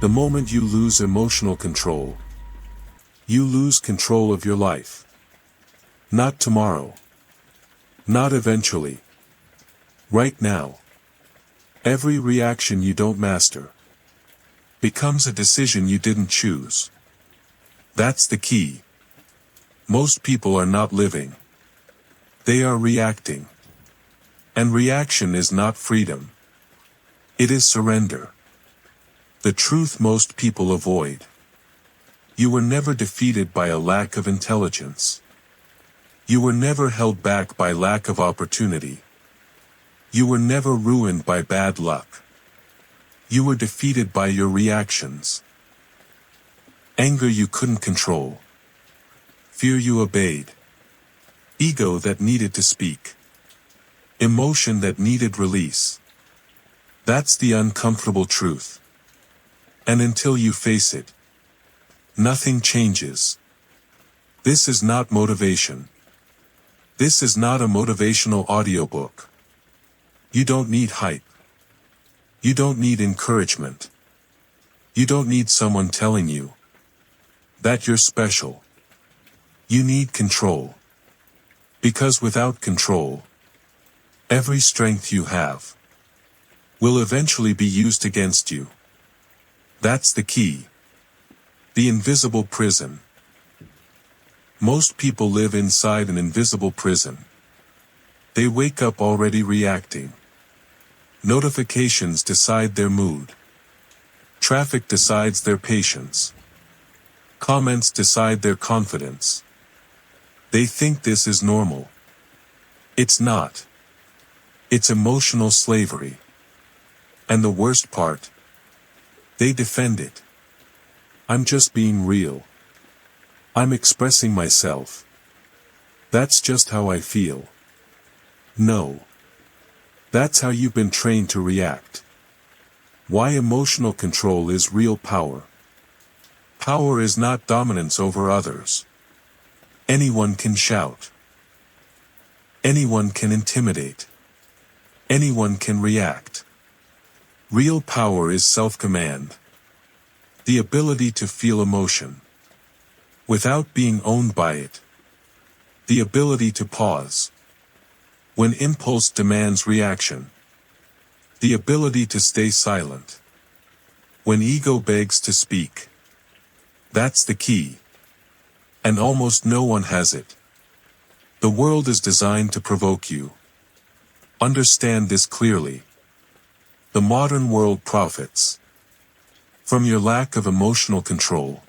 The moment you lose emotional control, you lose control of your life. Not tomorrow. Not eventually. Right now. Every reaction you don't master becomes a decision you didn't choose. That's the key. Most people are not living. They are reacting. And reaction is not freedom. It is surrender. The truth most people avoid. You were never defeated by a lack of intelligence. You were never held back by lack of opportunity. You were never ruined by bad luck. You were defeated by your reactions. Anger you couldn't control. Fear you obeyed. Ego that needed to speak. Emotion that needed release. That's the uncomfortable truth. And until you face it, nothing changes. This is not motivation. This is not a motivational audiobook. You don't need hype. You don't need encouragement. You don't need someone telling you that you're special. You need control. Because without control, every strength you have will eventually be used against you. That's the key. The invisible prison. Most people live inside an invisible prison. They wake up already reacting. Notifications decide their mood. Traffic decides their patience. Comments decide their confidence. They think this is normal. It's not. It's emotional slavery. And the worst part, they defend it. I'm just being real. I'm expressing myself. That's just how I feel. No. That's how you've been trained to react. Why emotional control is real power. Power is not dominance over others. Anyone can shout. Anyone can intimidate. Anyone can react. Real power is self-command. The ability to feel emotion without being owned by it. The ability to pause when impulse demands reaction. The ability to stay silent when ego begs to speak. That's the key. And almost no one has it. The world is designed to provoke you. Understand this clearly. The modern world profits from your lack of emotional control.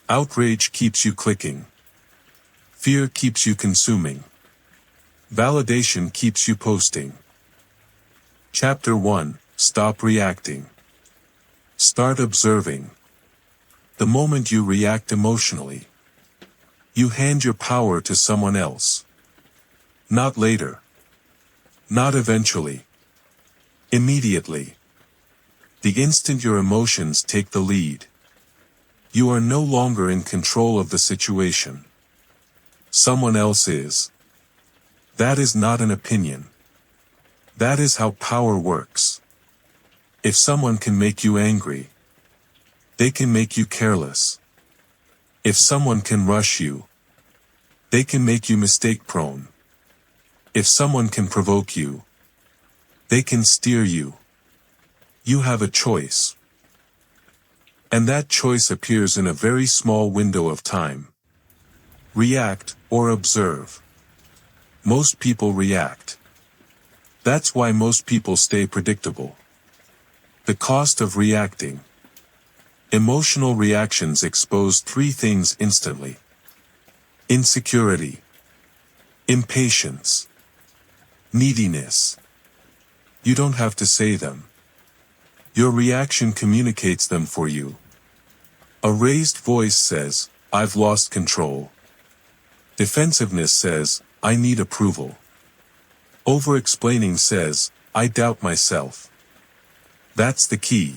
Outrage keeps you clicking. Fear keeps you consuming. Validation keeps you posting. Chapter 1: Stop reacting. Start observing. The moment you react emotionally, you hand your power to someone else. Not later. Not eventually. Immediately. The instant your emotions take the lead, you are no longer in control of the situation. Someone else is. That is not an opinion. That is how power works. If someone can make you angry, they can make you careless. If someone can rush you, they can make you mistake-prone. If someone can provoke you, they can steer you. You have a choice. And that choice appears in a very small window of time. React or observe. Most people react. That's why most people stay predictable. The cost of reacting. Emotional reactions expose three things instantly: insecurity, impatience, neediness. You don't have to say them. Your reaction communicates them for you. A raised voice says, "I've lost control." Defensiveness says, "I need approval." Over-explaining says, "I doubt myself." That's the key.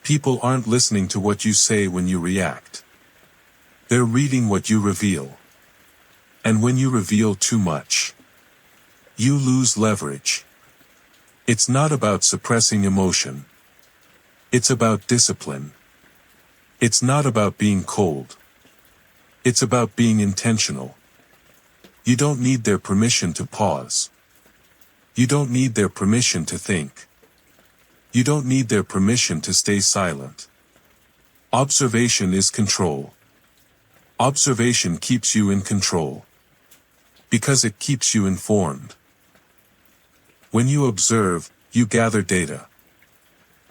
People aren't listening to what you say when you react. They're reading what you reveal. And when you reveal too much, you lose leverage. It's not about suppressing emotion. It's about discipline. It's not about being cold. It's about being intentional. You don't need their permission to pause. You don't need their permission to think. You don't need their permission to stay silent. Observation is control. Observation keeps you in control. Because it keeps you informed. When you observe, you gather data.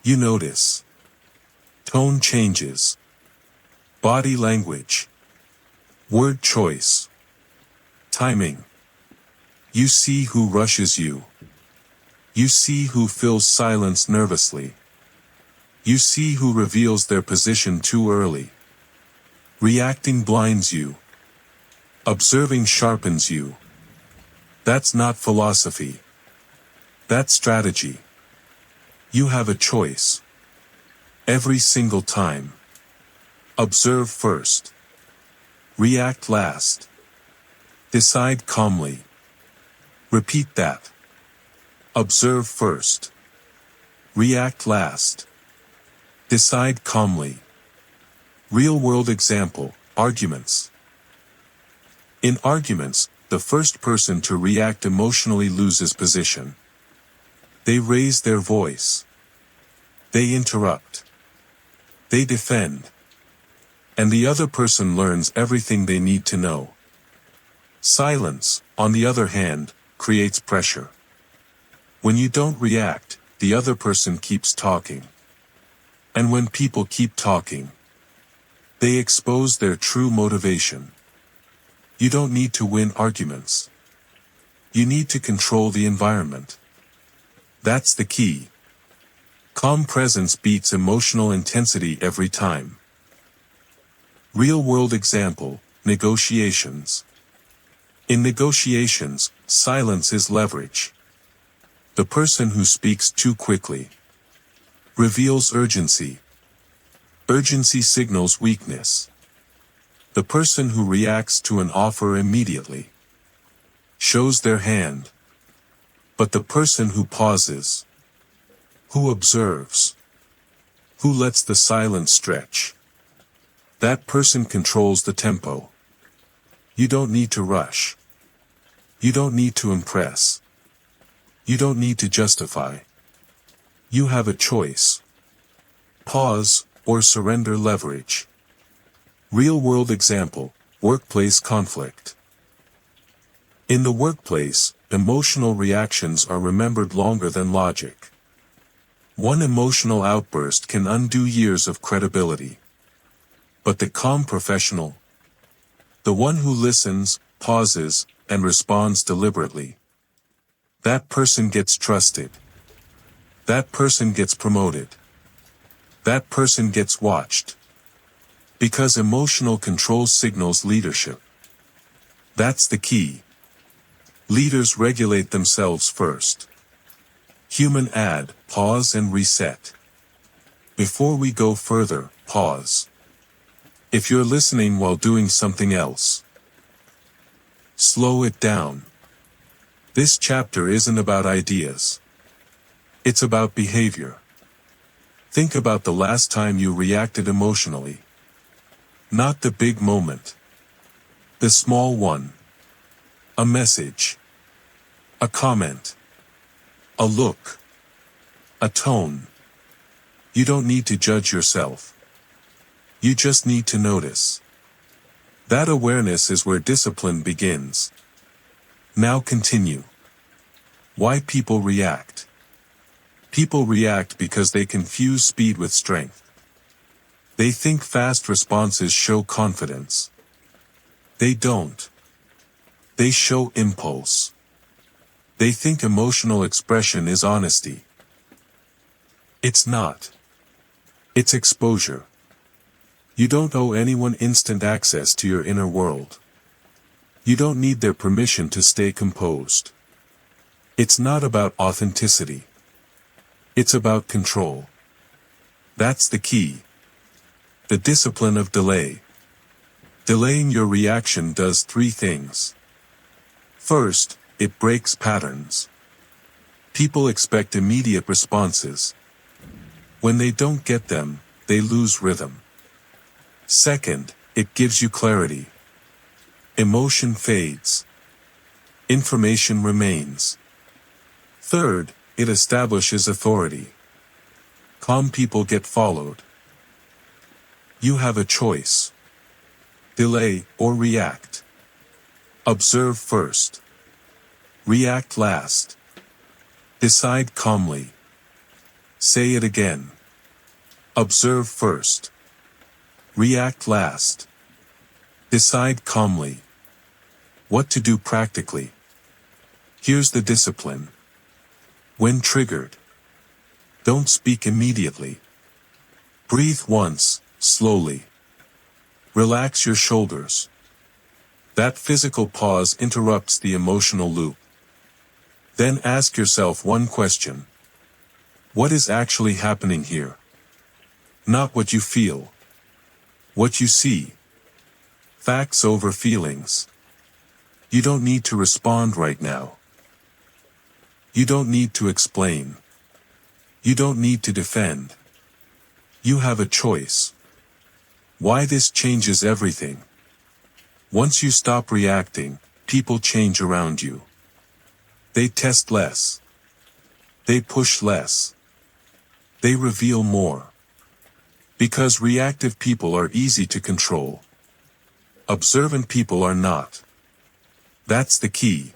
You notice. Tone changes. Body language. Word choice. Timing. You see who rushes you. You see who fills silence nervously. You see who reveals their position too early. Reacting blinds you. Observing sharpens you. That's not philosophy. That's strategy. You have a choice. Every single time. Observe first. React last. Decide calmly. Repeat that. Observe first. React last. Decide calmly. Real-world example, arguments. In arguments, the first person to react emotionally loses position. They raise their voice. They interrupt. They defend. And the other person learns everything they need to know. Silence, on the other hand, creates pressure. When you don't react, the other person keeps talking. And when people keep talking, they expose their true motivation. You don't need to win arguments. You need to control the environment. That's the key. Calm presence beats emotional intensity every time. Real-world example, negotiations. In negotiations, silence is leverage. The person who speaks too quickly reveals urgency. Urgency signals weakness. The person who reacts to an offer immediately shows their hand. But the person who pauses, who observes, who lets the silence stretch, that person controls the tempo. You don't need to rush. You don't need to impress. You don't need to justify. You have a choice. Pause, or surrender leverage. Real-world example, workplace conflict. In the workplace, emotional reactions are remembered longer than logic. One emotional outburst can undo years of credibility. But the calm professional, the one who listens, pauses, and responds deliberately, that person gets trusted. That person gets promoted. That person gets watched. Because emotional control signals leadership. That's the key. Leaders regulate themselves first. Human add, pause and reset. Before we go further, pause. If you're listening while doing something else, slow it down. This chapter isn't about ideas. It's about behavior. Think about the last time you reacted emotionally. Not the big moment. The small one. A message. A comment. A look. A tone. You don't need to judge yourself. You just need to notice. That awareness is where discipline begins. Now continue. Why people react. People react because they confuse speed with strength. They think fast responses show confidence. They don't. They show impulse. They think emotional expression is honesty. It's not. It's exposure. You don't owe anyone instant access to your inner world. You don't need their permission to stay composed. It's not about authenticity. It's about control. That's the key. The discipline of delay. Delaying your reaction does three things. First, it breaks patterns. People expect immediate responses. When they don't get them, they lose rhythm. Second, it gives you clarity. Emotion fades. Information remains. Third, it establishes authority. Calm people get followed. You have a choice. Delay or react. Observe first. React last. Decide calmly. Say it again. Observe first. React last. Decide calmly. What to do practically. Here's the discipline. When triggered, don't speak immediately. Breathe once, slowly. Relax your shoulders. That physical pause interrupts the emotional loop. Then ask yourself one question. What is actually happening here? Not what you feel. What you see. Facts over feelings. You don't need to respond right now. You don't need to explain. You don't need to defend. You have a choice. Why this changes everything. Once you stop reacting, people change around you. They test less. They push less. They reveal more. Because reactive people are easy to control. Observant people are not. That's the key.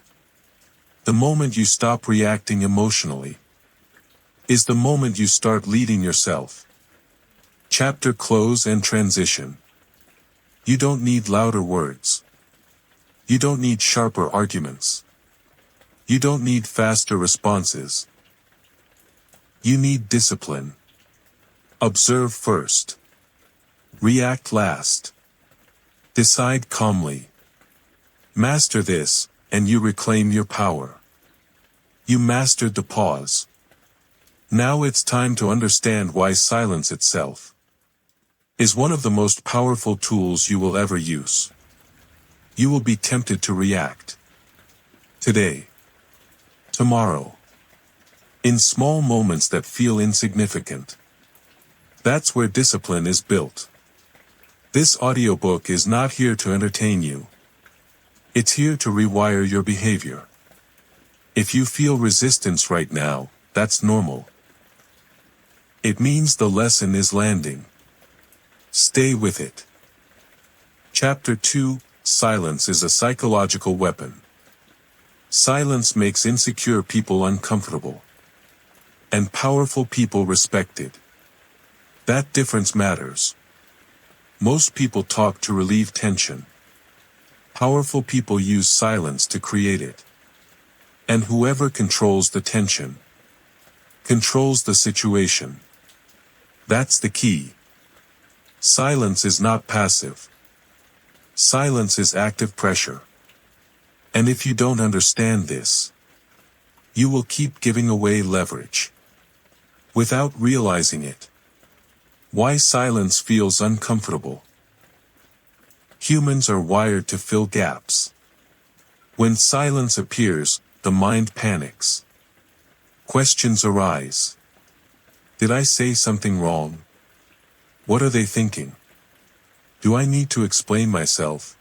The moment you stop reacting emotionally is the moment you start leading yourself. Chapter close and transition. You don't need louder words. You don't need sharper arguments. You don't need faster responses. You need discipline. Observe first. React last. Decide calmly. Master this, and you reclaim your power. You mastered the pause. Now it's time to understand why silence itself is one of the most powerful tools you will ever use. You will be tempted to react. Today. Tomorrow. In small moments that feel insignificant. That's where discipline is built. This audiobook is not here to entertain you. It's here to rewire your behavior. If you feel resistance right now, that's normal. It means the lesson is landing. Stay with it. Chapter 2, Silence is a psychological weapon. Silence makes insecure people uncomfortable. And powerful people respected. That difference matters. Most people talk to relieve tension. Powerful people use silence to create it. And whoever controls the tension controls the situation. That's the key. Silence is not passive. Silence is active pressure. And if you don't understand this, you will keep giving away leverage without realizing it. Why silence feels uncomfortable. Humans are wired to fill gaps. When silence appears, the mind panics. Questions arise. Did I say something wrong? What are they thinking? Do I need to explain myself?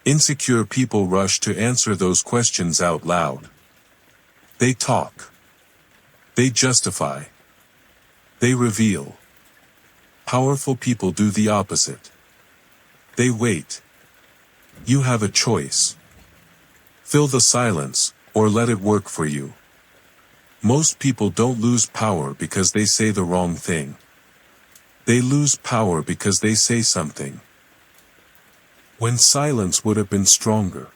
Insecure people rush to answer those questions out loud. They talk. They justify. They reveal. Powerful people do the opposite. They wait. You have a choice. Fill the silence, or let it work for you. Most people don't lose power because they say the wrong thing. They lose power because they say something when silence would have been stronger.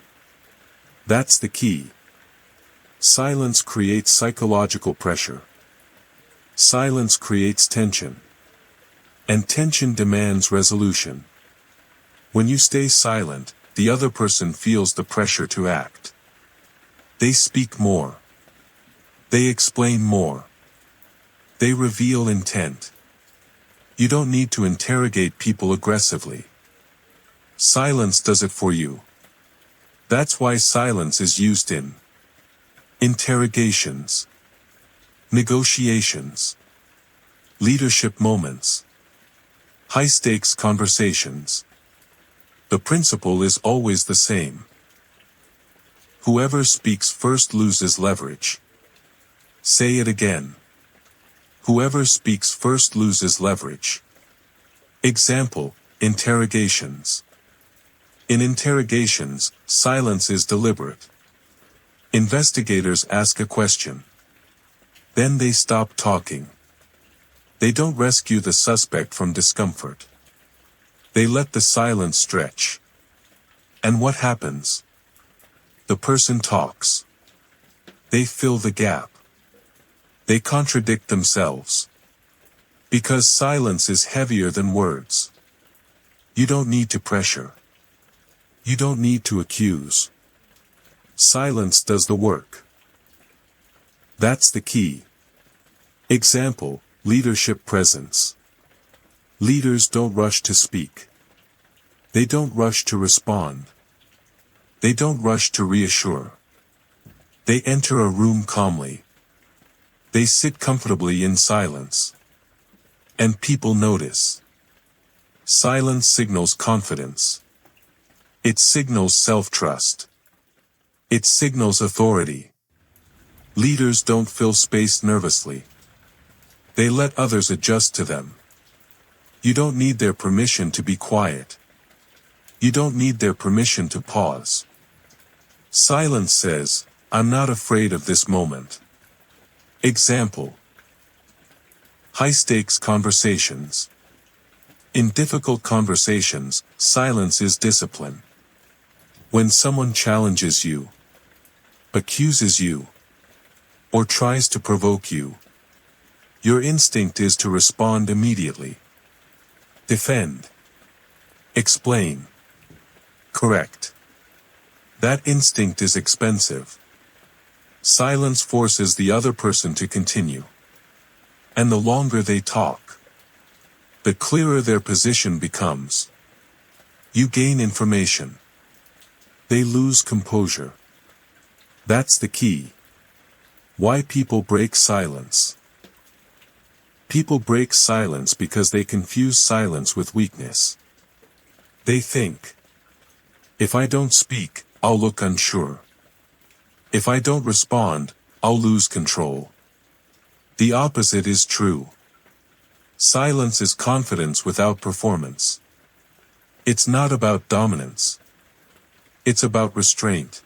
That's the key. Silence creates psychological pressure. Silence creates tension. And tension demands resolution. When you stay silent, the other person feels the pressure to act. They speak more. They explain more. They reveal intent. You don't need to interrogate people aggressively. Silence does it for you. That's why silence is used in interrogations, negotiations, Leadership moments. High-stakes conversations. The principle is always the same. Whoever speaks first loses leverage. Say it again. Whoever speaks first loses leverage. Example, interrogations. In interrogations, silence is deliberate. Investigators ask a question. Then they stop talking. They don't rescue the suspect from discomfort. They let the silence stretch. And what happens? The person talks. They fill the gap. They contradict themselves. Because silence is heavier than words. You don't need to pressure. You don't need to accuse. Silence does the work. That's the key. Example, leadership presence. Leaders don't rush to speak. They don't rush to respond. They don't rush to reassure. They enter a room calmly. They sit comfortably in silence. And people notice. Silence signals confidence. It signals self-trust. It signals authority. Leaders don't fill space nervously. They let others adjust to them. You don't need their permission to be quiet. You don't need their permission to pause. Silence says, I'm not afraid of this moment. Example. High-stakes conversations. In difficult conversations, silence is discipline. When someone challenges you, accuses you, or tries to provoke you, your instinct is to respond immediately. Defend. Explain. Correct. That instinct is expensive. Silence forces the other person to continue. And the longer they talk, the clearer their position becomes. You gain information. They lose composure. That's the key. Why people break silence. People break silence because they confuse silence with weakness. They think, if I don't speak, I'll look unsure. If I don't respond, I'll lose control. The opposite is true. Silence is confidence without performance. It's not about dominance. It's about restraint.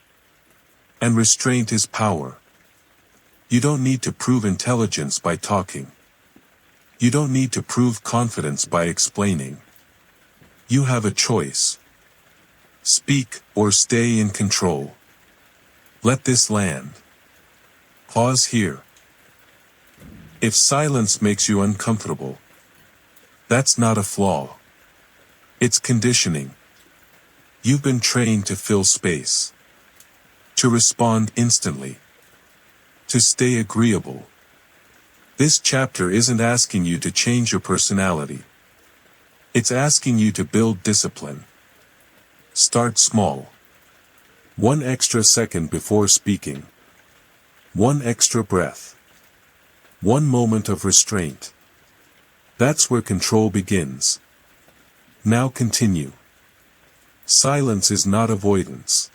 And restraint is power. You don't need to prove intelligence by talking. You don't need to prove confidence by explaining. You have a choice. Speak or stay in control. Let this land. Pause here. If silence makes you uncomfortable, that's not a flaw. It's conditioning. You've been trained to fill space. To respond instantly. To stay agreeable. This chapter isn't asking you to change your personality. It's asking you to build discipline. Start small. 1 extra second before speaking. 1 extra breath. 1 moment of restraint. That's where control begins. Now continue. Silence is not avoidance.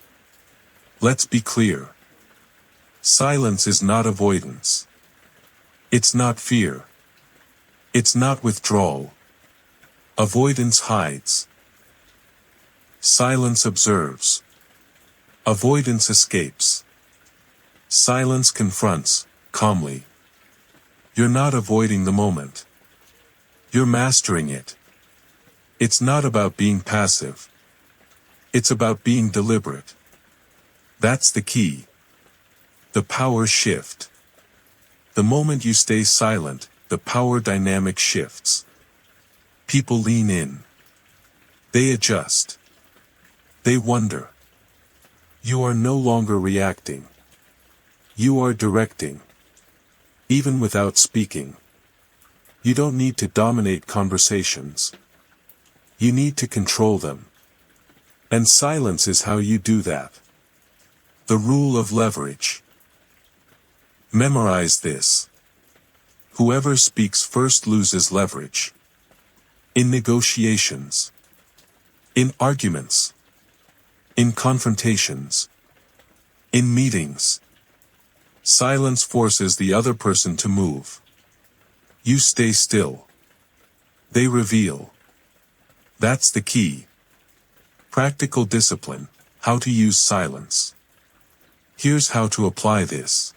Let's be clear. Silence is not avoidance. It's not fear. It's not withdrawal. Avoidance hides. Silence observes. Avoidance escapes. Silence confronts, calmly. You're not avoiding the moment. You're mastering it. It's not about being passive. It's about being deliberate. That's the key. The power shift. The moment you stay silent, the power dynamic shifts. People lean in. They adjust. They wonder. You are no longer reacting. You are directing. Even without speaking. You don't need to dominate conversations. You need to control them. And silence is how you do that. The rule of leverage. Memorize this. Whoever speaks first loses leverage. In negotiations. In arguments. In confrontations. In meetings. Silence forces the other person to move. You stay still. They reveal. That's the key. Practical discipline, how to use silence. Here's how to apply this.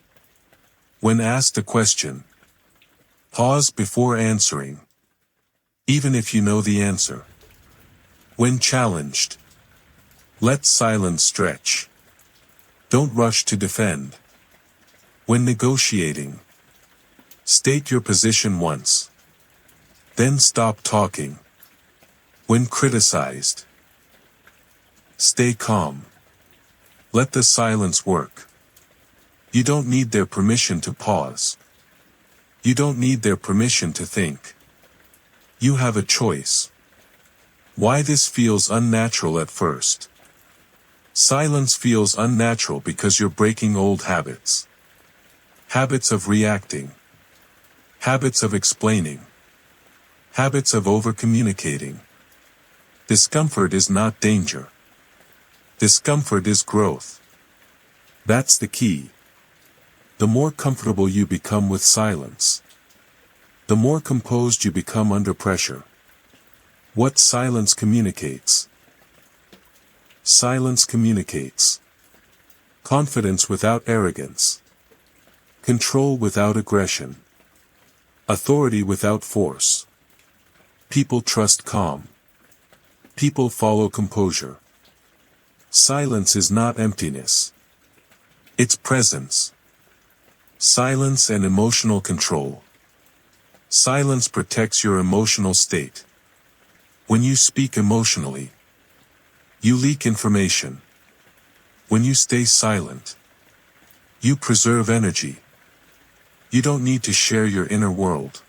When asked a question, pause before answering, even if you know the answer. When challenged, let silence stretch. Don't rush to defend. When negotiating, state your position once. Then stop talking. When criticized, stay calm. Let the silence work. You don't need their permission to pause. You don't need their permission to think. You have a choice. Why this feels unnatural at first. Silence feels unnatural because you're breaking old habits. Habits of reacting. Habits of explaining. Habits of over-communicating. Discomfort is not danger. Discomfort is growth. That's the key. The more comfortable you become with silence, the more composed you become under pressure. What silence communicates? Silence communicates confidence without arrogance, control without aggression, authority without force. People trust calm. People follow composure. Silence is not emptiness. It's presence. Silence and emotional control. Silence protects your emotional state. When you speak emotionally, you leak information. When you stay silent, you preserve energy. You don't need to share your inner world.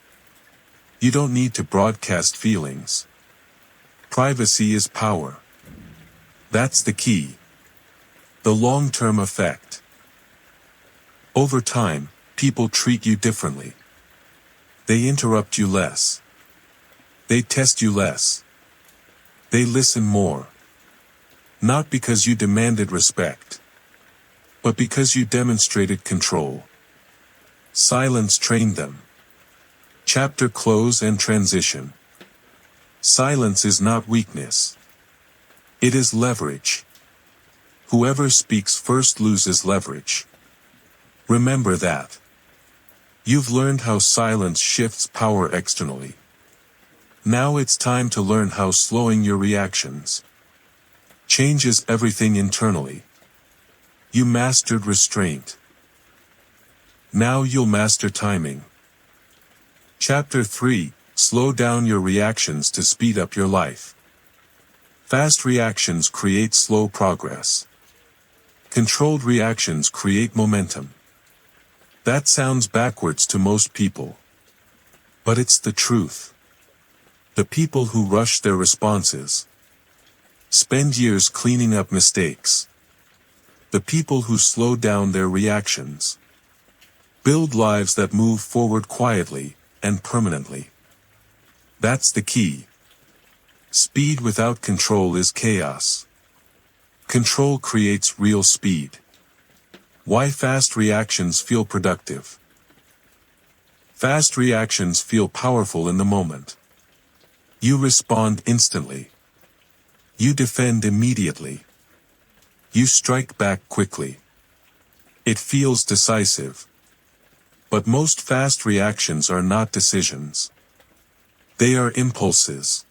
You don't need to broadcast feelings. Privacy is power. That's the key. The long-term effect. Over time, people treat you differently. They interrupt you less. They test you less. They listen more. Not because you demanded respect, but because you demonstrated control. Silence trained them. Chapter close and transition. Silence is not weakness. It is leverage. Whoever speaks first loses leverage. Remember that. You've learned how silence shifts power externally. Now it's time to learn how slowing your reactions changes everything internally. You mastered restraint. Now you'll master timing. Chapter 3, slow down your reactions to speed up your life. Fast reactions create slow progress. Controlled reactions create momentum. That sounds backwards to most people. But it's the truth. The people who rush their responses spend years cleaning up mistakes. The people who slow down their reactions build lives that move forward quietly and permanently. That's the key. Speed without control is chaos. Control creates real speed. Why fast reactions feel productive? Fast reactions feel powerful in the moment. You respond instantly. You defend immediately. You strike back quickly. It feels decisive. But most fast reactions are not decisions. They are impulses.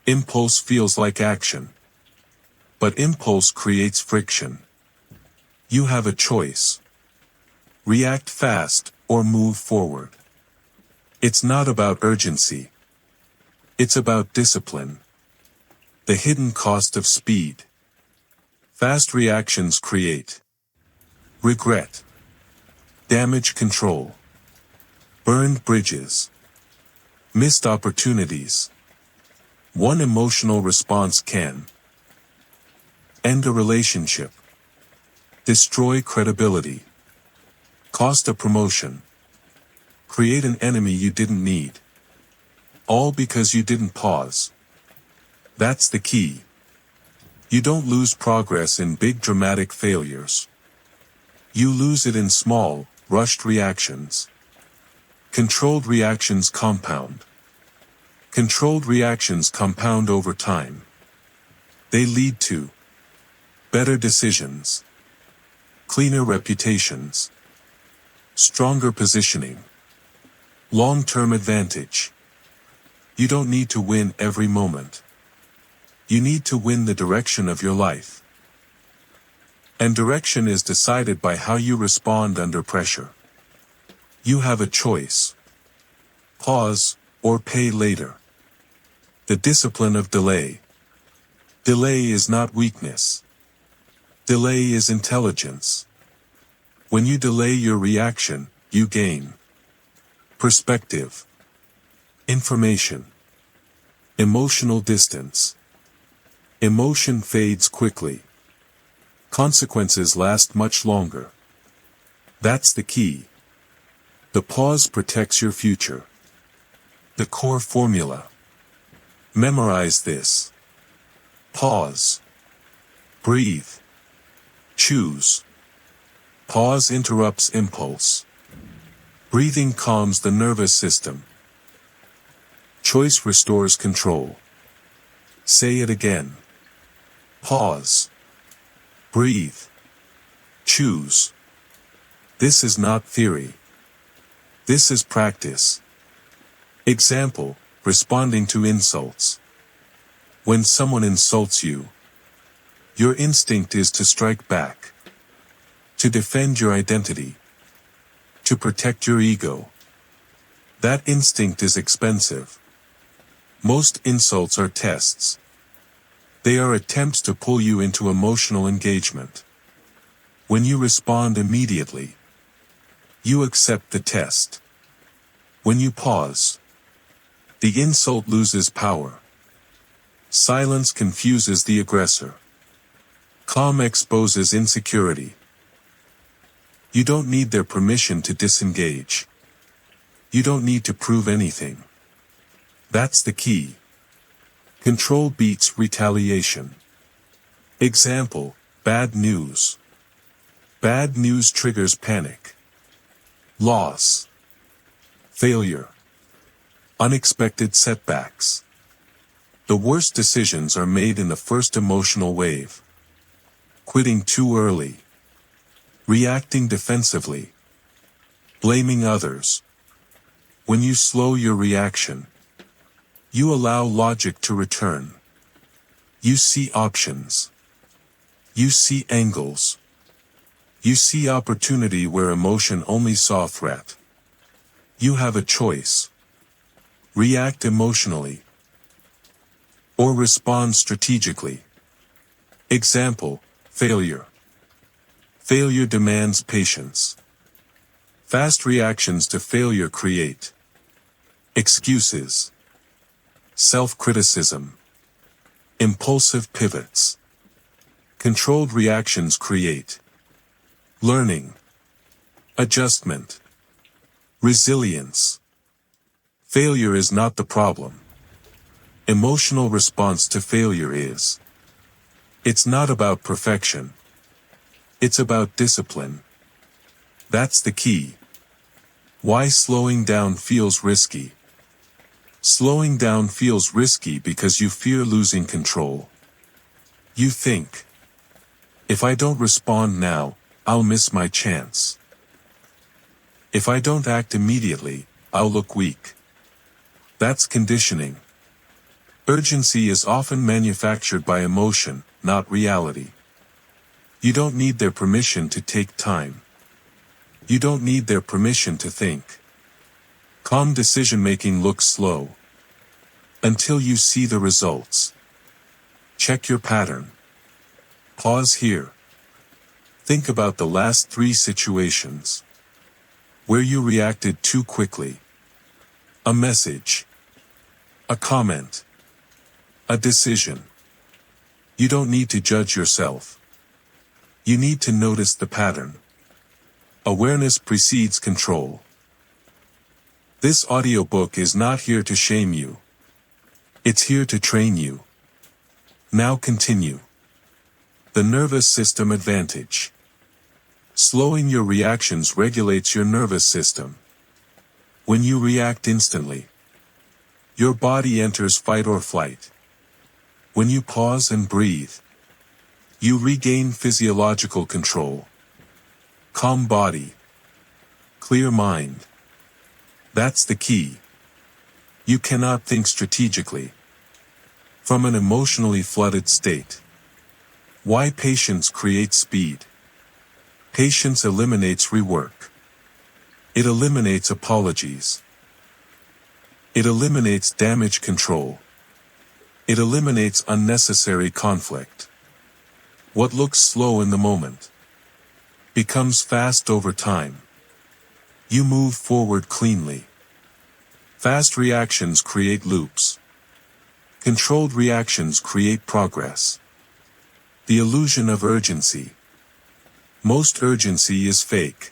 Impulse feels like action. But impulse creates friction. You have a choice. React fast, or move forward. It's not about urgency. It's about discipline. The hidden cost of speed. Fast reactions create regret, damage control, burned bridges, missed opportunities. One emotional response can end a relationship, destroy credibility, cost a promotion, Create an enemy you didn't need. All because you didn't pause. That's the key. You don't lose progress in big dramatic failures. You lose it in small, rushed reactions. Controlled reactions compound. Controlled reactions compound over time. They lead to better decisions, cleaner reputations, stronger positioning, long-term advantage. You don't need to win every moment. You need to win the direction of your life. And direction is decided by how you respond under pressure. You have a choice. Pause, or pay later. The discipline of delay. Delay is not weakness. Delay is intelligence. When you delay your reaction, you gain perspective, information, emotional distance. Emotion fades quickly. Consequences last much longer. That's the key. The pause protects your future. The core formula. Memorize this. Pause. Breathe. Choose. Pause interrupts impulse. Breathing calms the nervous system. Choice restores control. Say it again. Pause. Breathe. Choose. This is not theory. This is practice. Example, responding to insults. When someone insults you, your instinct is to strike back. To defend your identity. To protect your ego. That instinct is expensive. Most insults are tests. They are attempts to pull you into emotional engagement. When you respond immediately, you accept the test. When you pause, the insult loses power. Silence confuses the aggressor. Calm exposes insecurity. You don't need their permission to disengage. You don't need to prove anything. That's the key. Control beats retaliation. Example, bad news. Bad news triggers panic. Loss. Failure. Unexpected setbacks. The worst decisions are made in the first emotional wave. Quitting too early. Reacting defensively. Blaming others. When you slow your reaction, you allow logic to return. You see options. You see angles. You see opportunity where emotion only saw threat. You have a choice. React emotionally. Or respond strategically. Example, failure. Failure demands patience. Fast reactions to failure create excuses. Self-criticism. Impulsive pivots. Controlled reactions create learning. Adjustment. Resilience. Failure is not the problem. Emotional response to failure is. It's not about perfection. It's about discipline. That's the key. Why slowing down feels risky. Slowing down feels risky because you fear losing control. You think, if I don't respond now, I'll miss my chance. If I don't act immediately, I'll look weak. That's conditioning. Urgency is often manufactured by emotion, not reality. You don't need their permission to take time. You don't need their permission to think. Calm decision-making looks slow. Until you see the results. Check your pattern. Pause here. Think about the last 3 situations. Where you reacted too quickly. A message. A comment. A decision. You don't need to judge yourself. You need to notice the pattern. Awareness precedes control. This audiobook is not here to shame you. It's here to train you. Now continue. The nervous system advantage. Slowing your reactions regulates your nervous system. When you react instantly, your body enters fight or flight. When you pause and breathe, you regain physiological control. Calm body. Clear mind. That's the key. You cannot think strategically from an emotionally flooded state. Why patience creates speed. Patience eliminates rework. It eliminates apologies. It eliminates damage control. It eliminates unnecessary conflict. What looks slow in the moment becomes fast over time. You move forward cleanly. Fast reactions create loops. Controlled reactions create progress. The illusion of urgency. Most urgency is fake.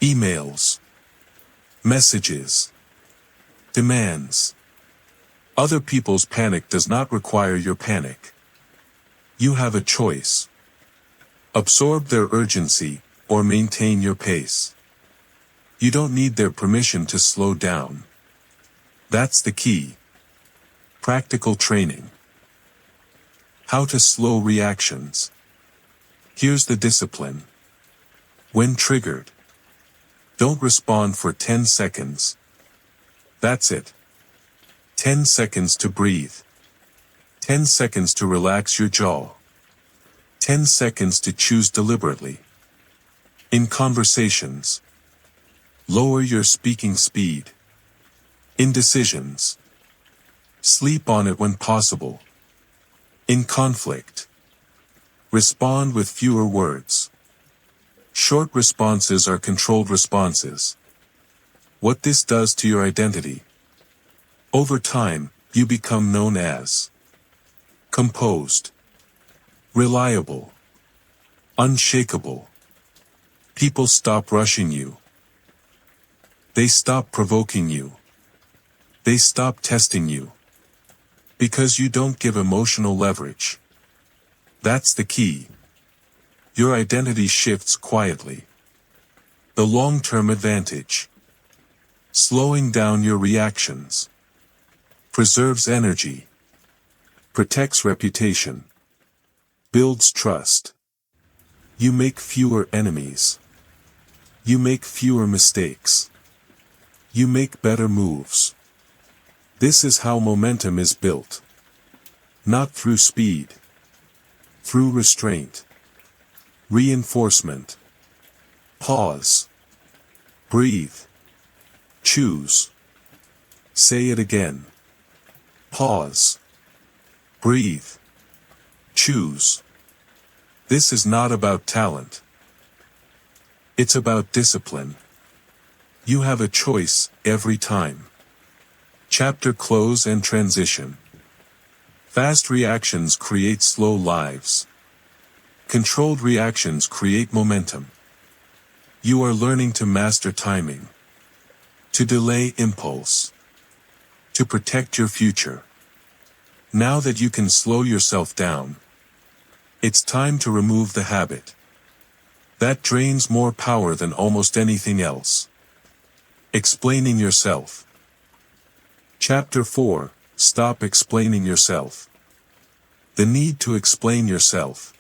Emails. Messages. Demands. Other people's panic does not require your panic. You have a choice. Absorb their urgency, or maintain your pace. You don't need their permission to slow down. That's the key. Practical training. How to slow reactions. Here's the discipline. When triggered, don't respond for 10 seconds. That's it. 10 seconds to breathe. 10 seconds to relax your jaw. 10 seconds to choose deliberately. In conversations, lower your speaking speed. In decisions, sleep on it when possible. In conflict, respond with fewer words. Short responses are controlled responses. What this does to your identity. Over time, you become known as composed, reliable, unshakable. People stop rushing you. They stop provoking you. They stop testing you. Because you don't give emotional leverage. That's the key. Your identity shifts quietly. The long-term advantage. Slowing down your reactions. Preserves energy. Protects reputation. Builds trust. You make fewer enemies. You make fewer mistakes. You make better moves. This is how momentum is built. Not through speed. Through restraint. Reinforcement. Pause. Breathe. Choose. Say it again. Pause. Breathe. Choose. This is not about talent. It's about discipline. You have a choice every time. Chapter close and transition. Fast reactions create slow lives. Controlled reactions create momentum. You are learning to master timing. To delay impulse. To protect your future. Now that you can slow yourself down, it's time to remove the habit that drains more power than almost anything else. Explaining yourself. Chapter 4, Stop explaining yourself. The need to explain yourself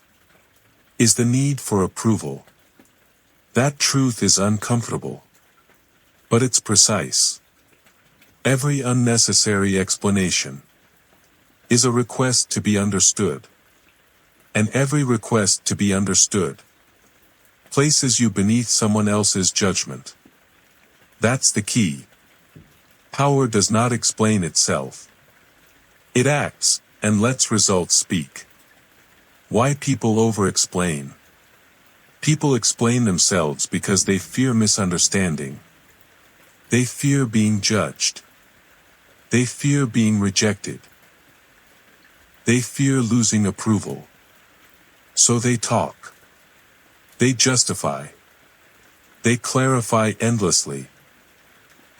is the need for approval. That truth is uncomfortable, but it's precise. Every unnecessary explanation is a request to be understood. And every request to be understood places you beneath someone else's judgment. That's the key. Power does not explain itself. It acts, and lets results speak. Why people over-explain? People explain themselves because they fear misunderstanding. They fear being judged. They fear being rejected. They fear losing approval. So they talk. They justify. They clarify endlessly.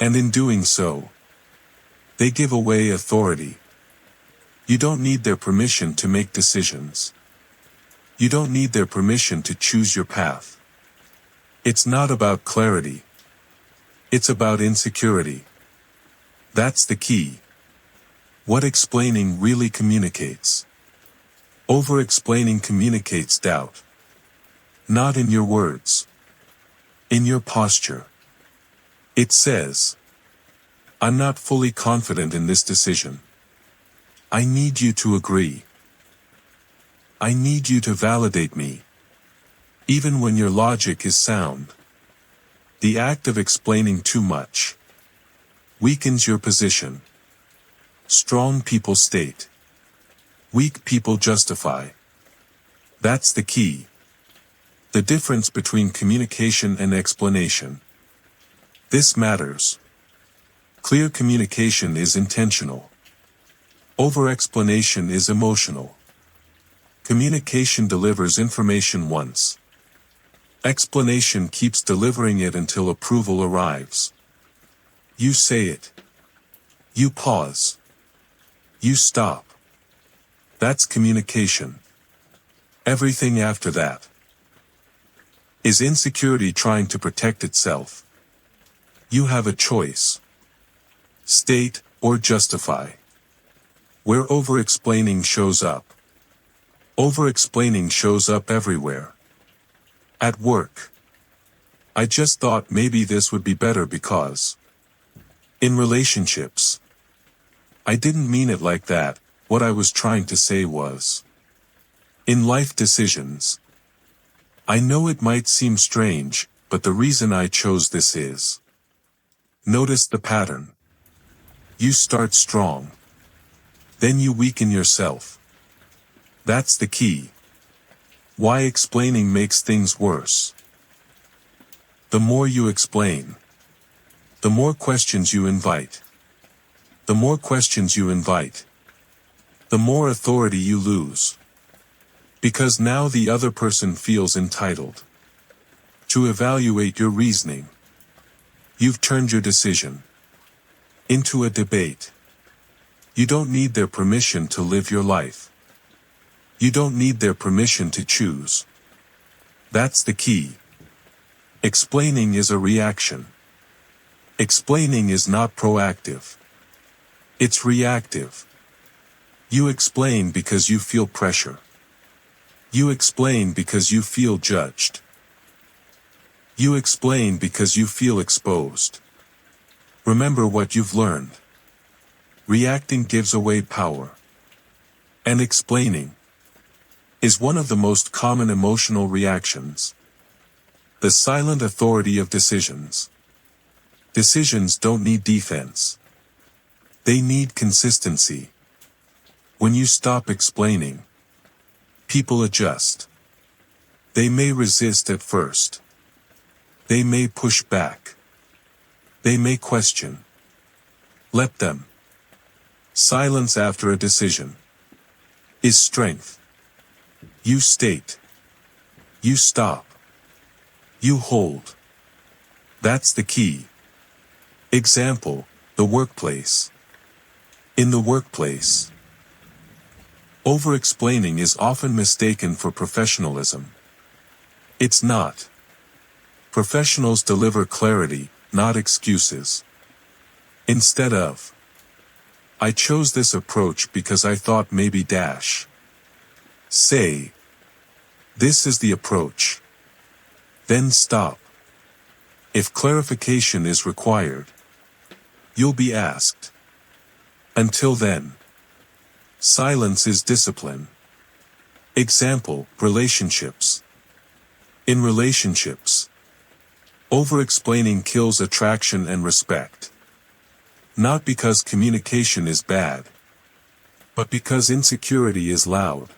And in doing so, they give away authority. You don't need their permission to make decisions. You don't need their permission to choose your path. It's not about clarity. It's about insecurity. That's the key. What explaining really communicates. Over-explaining communicates doubt. Not in your words. In your posture. It says, I'm not fully confident in this decision. I need you to agree. I need you to validate me. Even when your logic is sound. The act of explaining too much weakens your position. Strong people state. Weak people justify. That's the key. The difference between communication and explanation. This matters. Clear communication is intentional. Over-explanation is emotional. Communication delivers information once. Explanation keeps delivering it until approval arrives. You say it. You pause. You stop. That's communication. Everything after that is insecurity trying to protect itself. You have a choice. State or justify. Where over-explaining shows up. Over-explaining shows up everywhere. At work. I just thought maybe this would be better because. In relationships. I didn't mean it like that, what I was trying to say was. In life decisions. I know it might seem strange, but the reason I chose this is. Notice the pattern. You start strong. Then you weaken yourself. That's the key. Why explaining makes things worse. The more you explain, the more questions you invite. The more questions you invite, the more authority you lose. Because now the other person feels entitled to evaluate your reasoning. You've turned your decision into a debate. You don't need their permission to live your life. You don't need their permission to choose. That's the key. Explaining is a reaction. Explaining is not proactive. It's reactive. You explain because you feel pressure. You explain because you feel judged. You explain because you feel exposed. Remember what you've learned. Reacting gives away power. And explaining is one of the most common emotional reactions. The silent authority of decisions. Decisions don't need defense. They need consistency. When you stop explaining, people adjust. They may resist at first. They may push back. They may question. Let them. Silence after a decision is strength. You state. You stop. You hold. That's the key. Example, the workplace. In the workplace, over-explaining is often mistaken for professionalism. It's not. Professionals deliver clarity, not excuses. Instead of, I chose this approach because I thought maybe dash. Say, this is the approach. Then stop. If clarification is required, you'll be asked. Until then, silence is discipline. Example, relationships. In relationships, over-explaining kills attraction and respect. Not because communication is bad, but because insecurity is loud.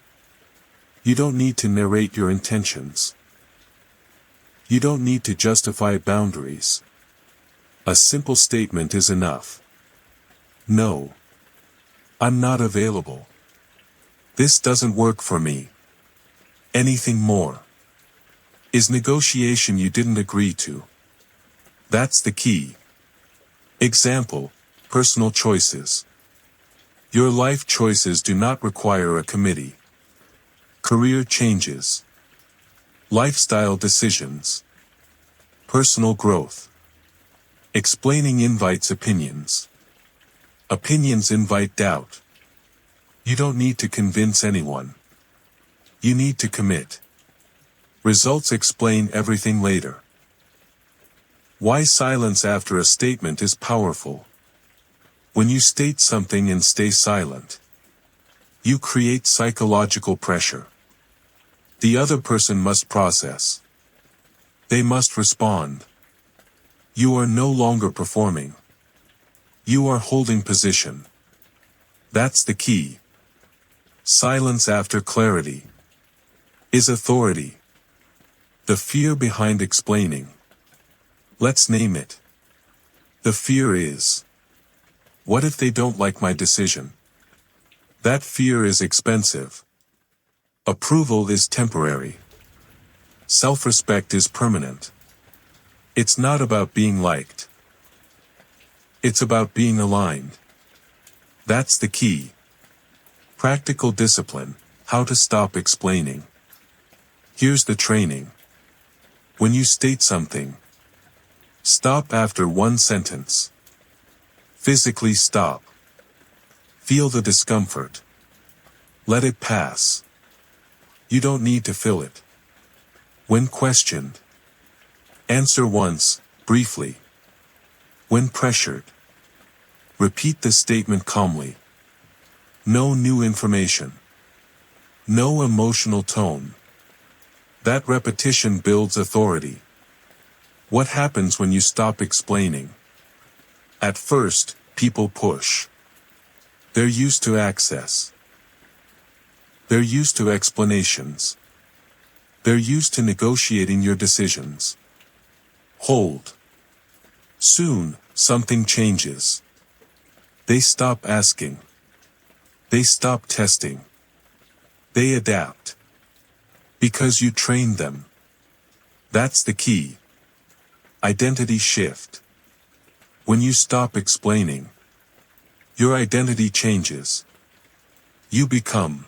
You don't need to narrate your intentions. You don't need to justify boundaries. A simple statement is enough. No. I'm not available. This doesn't work for me. Anything more is negotiation you didn't agree to. That's the key. Example, personal choices. Your life choices do not require a committee. Career changes. Lifestyle decisions. Personal growth. Explaining invites opinions. Opinions invite doubt. You don't need to convince anyone. You need to commit. Results explain everything later. Why silence after a statement is powerful. When you state something and stay silent, you create psychological pressure. The other person must process. They must respond. You are no longer performing. You are holding position. That's the key. Silence after clarity is authority. The fear behind explaining. Let's name it. The fear is, what if they don't like my decision? That fear is expensive. Approval is temporary. Self-respect is permanent. It's not about being liked. It's about being aligned. That's the key. Practical discipline, how to stop explaining. Here's the training. When you state something, stop after one sentence. Physically stop. Feel the discomfort. Let it pass. You don't need to fill it. When questioned, answer once, briefly. When pressured, repeat the statement calmly. No new information. No emotional tone. That repetition builds authority. What happens when you stop explaining? At first, people push. They're used to access. They're used to explanations. They're used to negotiating your decisions. Hold. Soon, something changes. They stop asking. They stop testing. They adapt. Because you trained them. That's the key. Identity shift. When you stop explaining, your identity changes. You become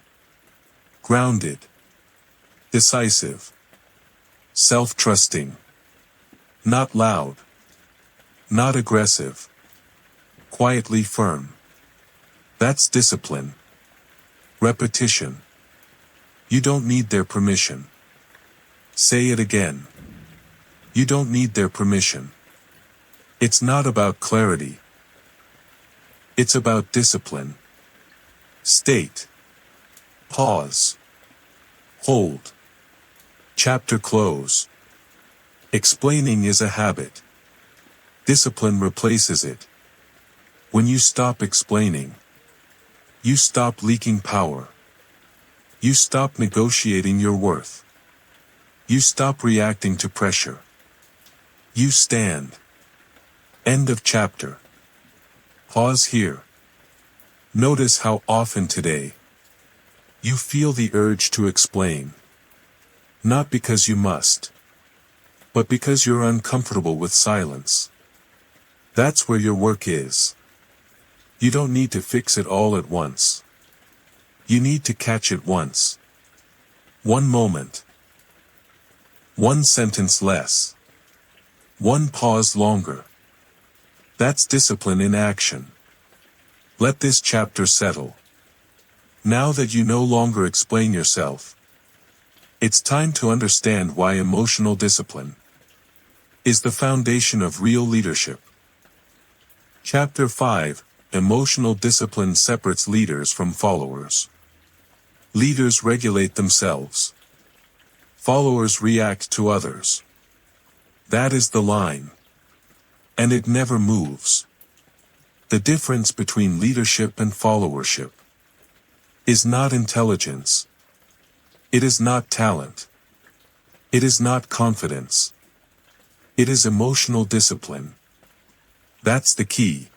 grounded, decisive, self-trusting, not loud, not aggressive, quietly firm. That's discipline. Repetition. You don't need their permission. Say it again. You don't need their permission. It's not about clarity. It's about discipline. State. Pause. Hold. Chapter close. Explaining is a habit. Discipline replaces it. When you stop explaining, you stop leaking power. You stop negotiating your worth. You stop reacting to pressure. You stand. End of chapter. Pause here. Notice how often today you feel the urge to explain. Not because you must, but because you're uncomfortable with silence. That's where your work is. You don't need to fix it all at once. You need to catch it once. One moment. One sentence less. One pause longer. That's discipline in action. Let this chapter settle. Now that you no longer explain yourself, it's time to understand why emotional discipline is the foundation of real leadership. Chapter 5. Emotional discipline separates leaders from followers. Leaders regulate themselves. Followers react to others. That is the line. And it never moves. The difference between leadership and followership is not intelligence. It is not talent. It is not confidence. It is emotional discipline. That's the key.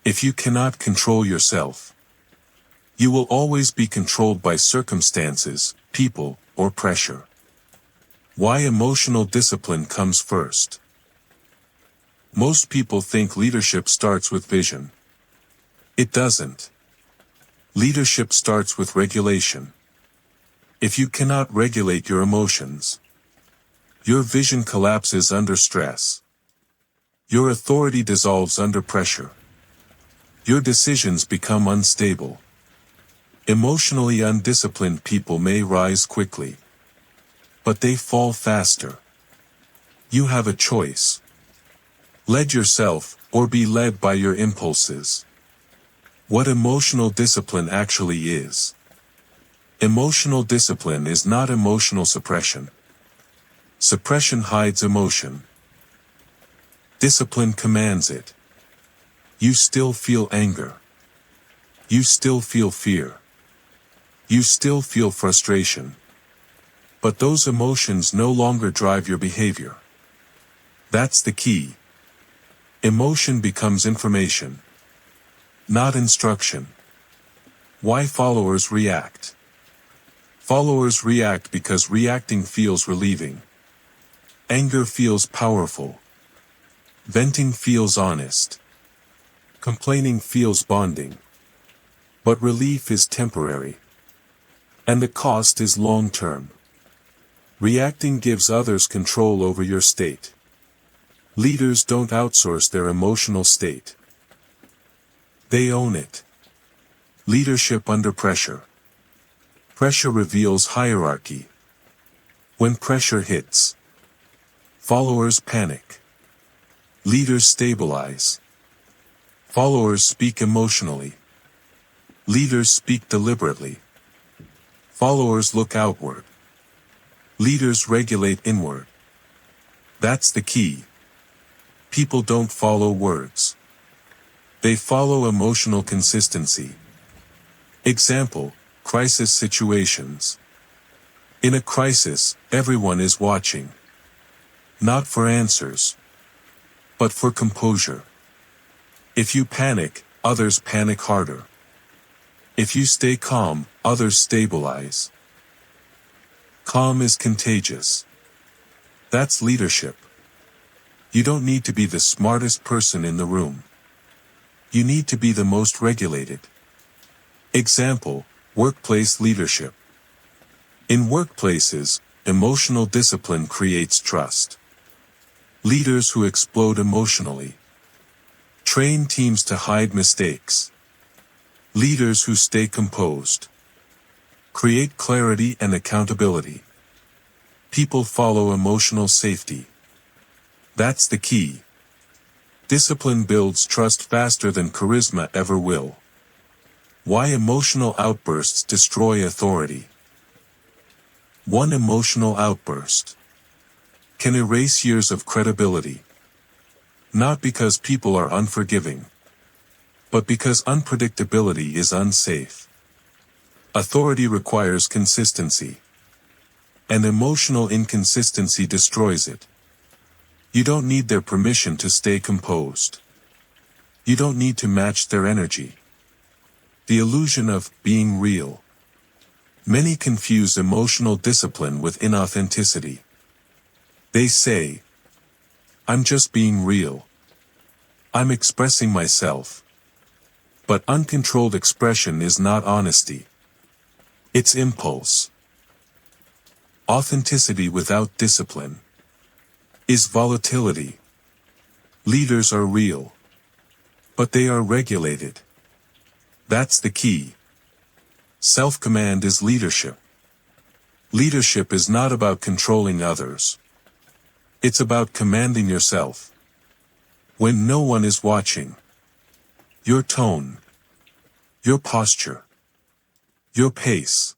If you cannot control yourself, you will always be controlled by circumstances, people, or pressure. Why emotional discipline comes first. Most people think leadership starts with vision. It doesn't. Leadership starts with regulation. If you cannot regulate your emotions, your vision collapses under stress. Your authority dissolves under pressure. Your decisions become unstable. Emotionally undisciplined people may rise quickly, but they fall faster. You have a choice. Lead yourself, or be led by your impulses. What emotional discipline actually is. Emotional discipline is not emotional suppression. Suppression hides emotion. Discipline commands it. You still feel anger. You still feel fear. You still feel frustration. But those emotions no longer drive your behavior. That's the key. Emotion becomes information, not instruction. Why followers react? Followers react because reacting feels relieving. Anger feels powerful. Venting feels honest. Complaining feels bonding. But relief is temporary. And the cost is long-term. Reacting gives others control over your state. Leaders don't outsource their emotional state. They own it. Leadership under pressure. Pressure reveals hierarchy. When pressure hits, followers panic. Leaders stabilize. Followers speak emotionally. Leaders speak deliberately. Followers look outward. Leaders regulate inward. That's the key. People don't follow words. They follow emotional consistency. Example, crisis situations. In a crisis, everyone is watching. Not for answers, but for composure. If you panic, others panic harder. If you stay calm, others stabilize. Calm is contagious. That's leadership. You don't need to be the smartest person in the room. You need to be the most regulated. Example, workplace leadership. In workplaces, emotional discipline creates trust. Leaders who explode emotionally train teams to hide mistakes. Leaders who stay composed create clarity and accountability. People follow emotional safety. That's the key. Discipline builds trust faster than charisma ever will. Why emotional outbursts destroy authority. One emotional outburst can erase years of credibility. Not because people are unforgiving, but because unpredictability is unsafe. Authority requires consistency, and emotional inconsistency destroys it. You don't need their permission to stay composed. You don't need to match their energy. The illusion of being real. Many confuse emotional discipline with inauthenticity. They say, I'm just being real. I'm expressing myself. But uncontrolled expression is not honesty. It's impulse. Authenticity without discipline is volatility. Leaders are real, but they are regulated. That's the key. Self-command is leadership. Leadership is not about controlling others. It's about commanding yourself. When no one is watching. Your tone. Your posture. Your pace.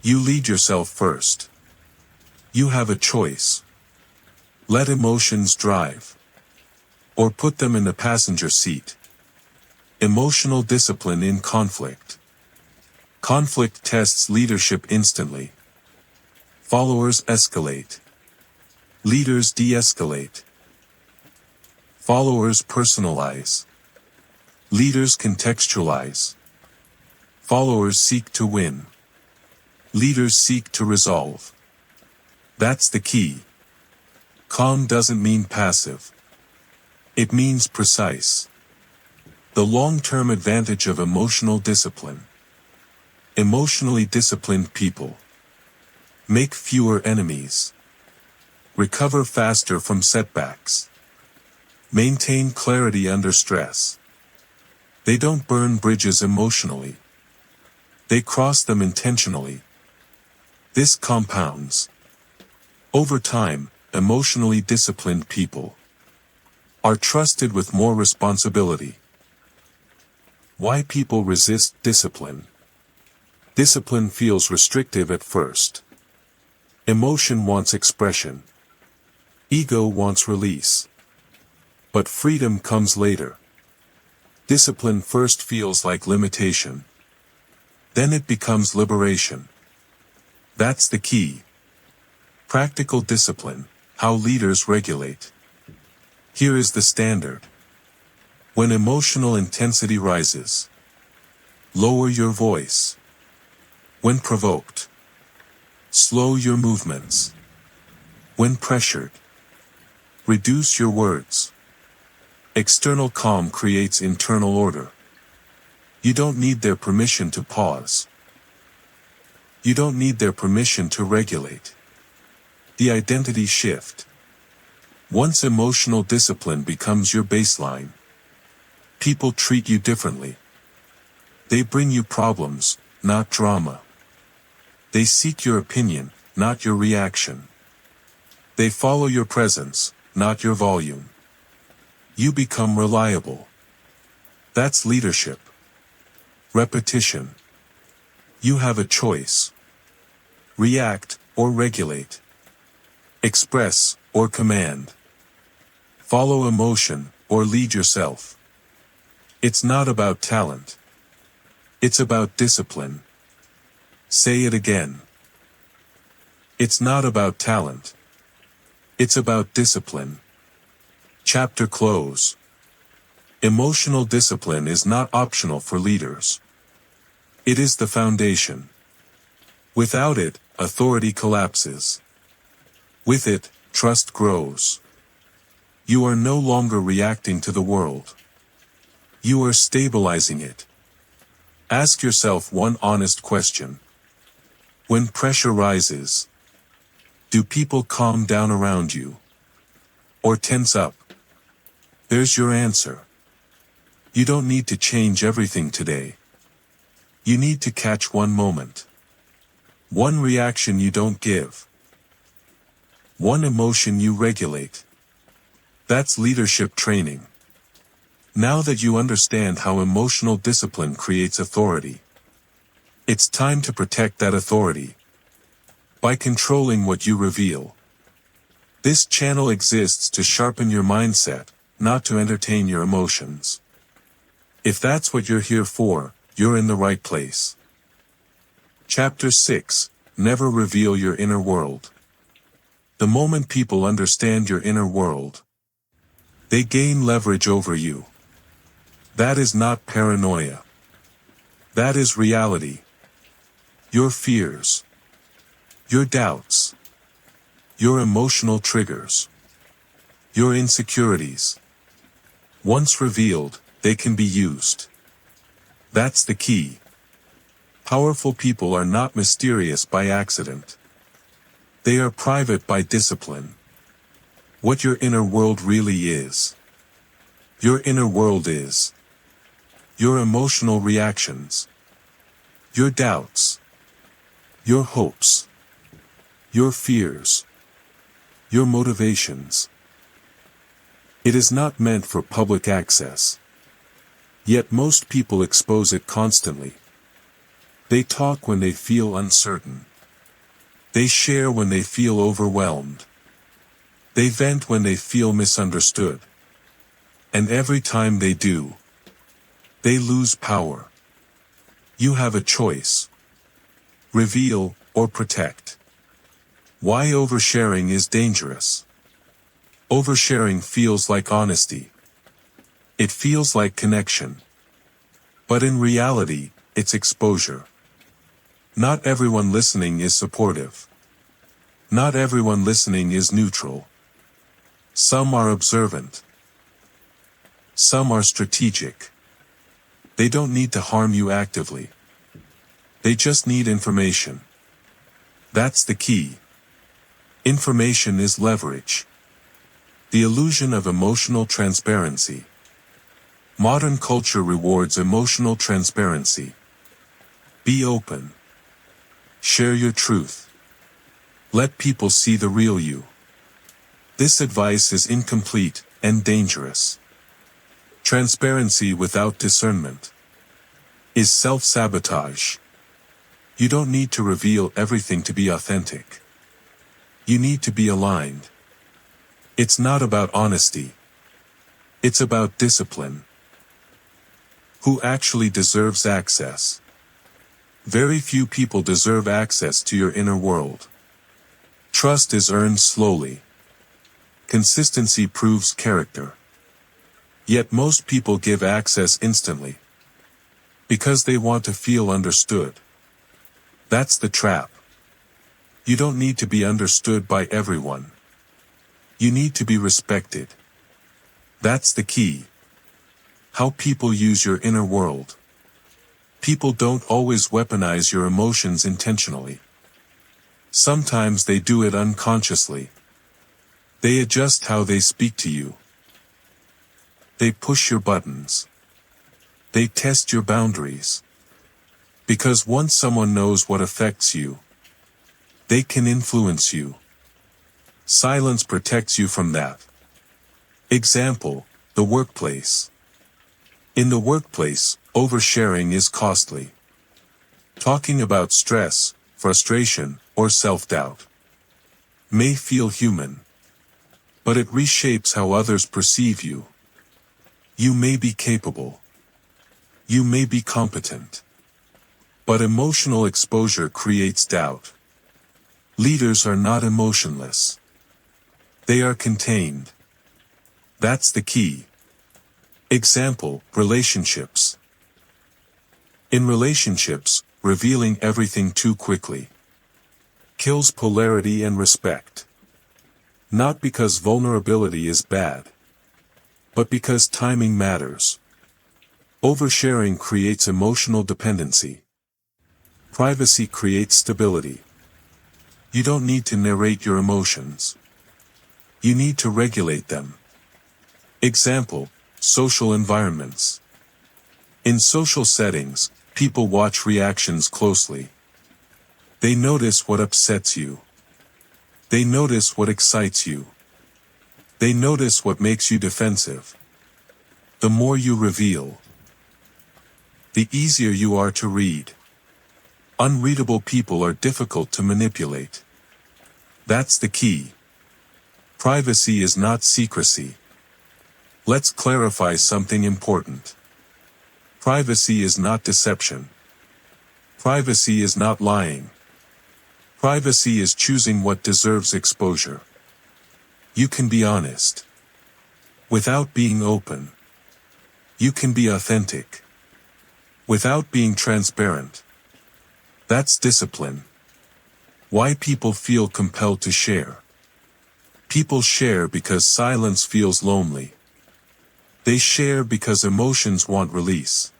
You lead yourself first. You have a choice. Let emotions drive. Or put them in the passenger seat. Emotional discipline in conflict. Conflict tests leadership instantly. Followers escalate. Leaders de-escalate. Followers personalize. Leaders contextualize. Followers seek to win. Leaders seek to resolve. That's the key. Calm doesn't mean passive. It means precise. The long-term advantage of emotional discipline. Emotionally disciplined people make fewer enemies, recover faster from setbacks, maintain clarity under stress. They don't burn bridges emotionally. They cross them intentionally. This compounds. Over time, emotionally disciplined people are trusted with more responsibility. Why people resist discipline? Discipline feels restrictive at first. Emotion wants expression. Ego wants release. But freedom comes later. Discipline first feels like limitation. Then it becomes liberation. That's the key. Practical discipline, how leaders regulate. Here is the standard. When emotional intensity rises, lower your voice. When provoked, slow your movements. When pressured, reduce your words. External calm creates internal order. You don't need their permission to pause. You don't need their permission to regulate. The identity shift. Once emotional discipline becomes your baseline, people treat you differently. They bring you problems, not drama. They seek your opinion, not your reaction. They follow your presence, not your volume. You become reliable. That's leadership. Repetition. You have a choice. React or regulate. Express or command. Follow emotion or lead yourself. It's not about talent. It's about discipline. Say it again. It's not about talent. It's about discipline. Chapter close. Emotional discipline is not optional for leaders. It is the foundation. Without it, authority collapses. With it, trust grows. You are no longer reacting to the world. You are stabilizing it. Ask yourself one honest question. When pressure rises, do people calm down around you? Or tense up? There's your answer. You don't need to change everything today. You need to catch one moment. One reaction you don't give. One emotion you regulate. That's leadership training. Now that you understand how emotional discipline creates authority, it's time to protect that authority by controlling what you reveal. This channel exists to sharpen your mindset, not to entertain your emotions. If that's what you're here for, you're in the right place. Chapter 6. Never reveal your inner world. The moment people understand your inner world, they gain leverage over you. That is not paranoia. That is reality. Your fears, your doubts, your emotional triggers, your insecurities. Once revealed, they can be used. That's the key. Powerful people are not mysterious by accident. They are private by discipline. What your inner world really is. Your inner world is your emotional reactions, your doubts, your hopes, your fears, your motivations. It is not meant for public access. Yet most people expose it constantly. They talk when they feel uncertain. They share when they feel overwhelmed. They vent when they feel misunderstood. And every time they do, they lose power. You have a choice. Reveal or protect. Why oversharing is dangerous. Oversharing feels like honesty. It feels like connection. But in reality, it's exposure. Not everyone listening is supportive. Not everyone listening is neutral. Some are observant. Some are strategic. They don't need to harm you actively. They just need information. That's the key. Information is leverage. The illusion of emotional transparency. Modern culture rewards emotional transparency. Be open. Share your truth. Let people see the real you. This advice is incomplete and dangerous. Transparency without discernment is self-sabotage. You don't need to reveal everything to be authentic. You need to be aligned. It's not about honesty. It's about discipline. Who actually deserves access? Very few people deserve access to your inner world. Trust is earned slowly. Consistency proves character. Yet most people give access instantly. Because they want to feel understood. That's the trap. You don't need to be understood by everyone. You need to be respected. That's the key. How people use your inner world. People don't always weaponize your emotions intentionally. Sometimes they do it unconsciously. They adjust how they speak to you. They push your buttons. They test your boundaries. Because once someone knows what affects you, they can influence you. Silence protects you from that. Example, the workplace. In the workplace, oversharing is costly. Talking about stress, frustration, or self-doubt may feel human, but it reshapes how others perceive you. You may be capable. You may be competent. But emotional exposure creates doubt. Leaders are not emotionless. They are contained. That's the key. Example, relationships. In relationships, revealing everything too quickly kills polarity and respect. Not because vulnerability is bad, but because timing matters. Oversharing creates emotional dependency. Privacy creates stability. You don't need to narrate your emotions. You need to regulate them. Example, social environments. In social settings, people watch reactions closely. They notice what upsets you. They notice what excites you. They notice what makes you defensive. The more you reveal, the easier you are to read. Unreadable people are difficult to manipulate. That's the key. Privacy is not secrecy. Let's clarify something important. Privacy is not deception. Privacy is not lying. Privacy is choosing what deserves exposure. You can be honest without being open. You can be authentic without being transparent. That's discipline. Why people feel compelled to share. People share because silence feels lonely. They share because emotions want release.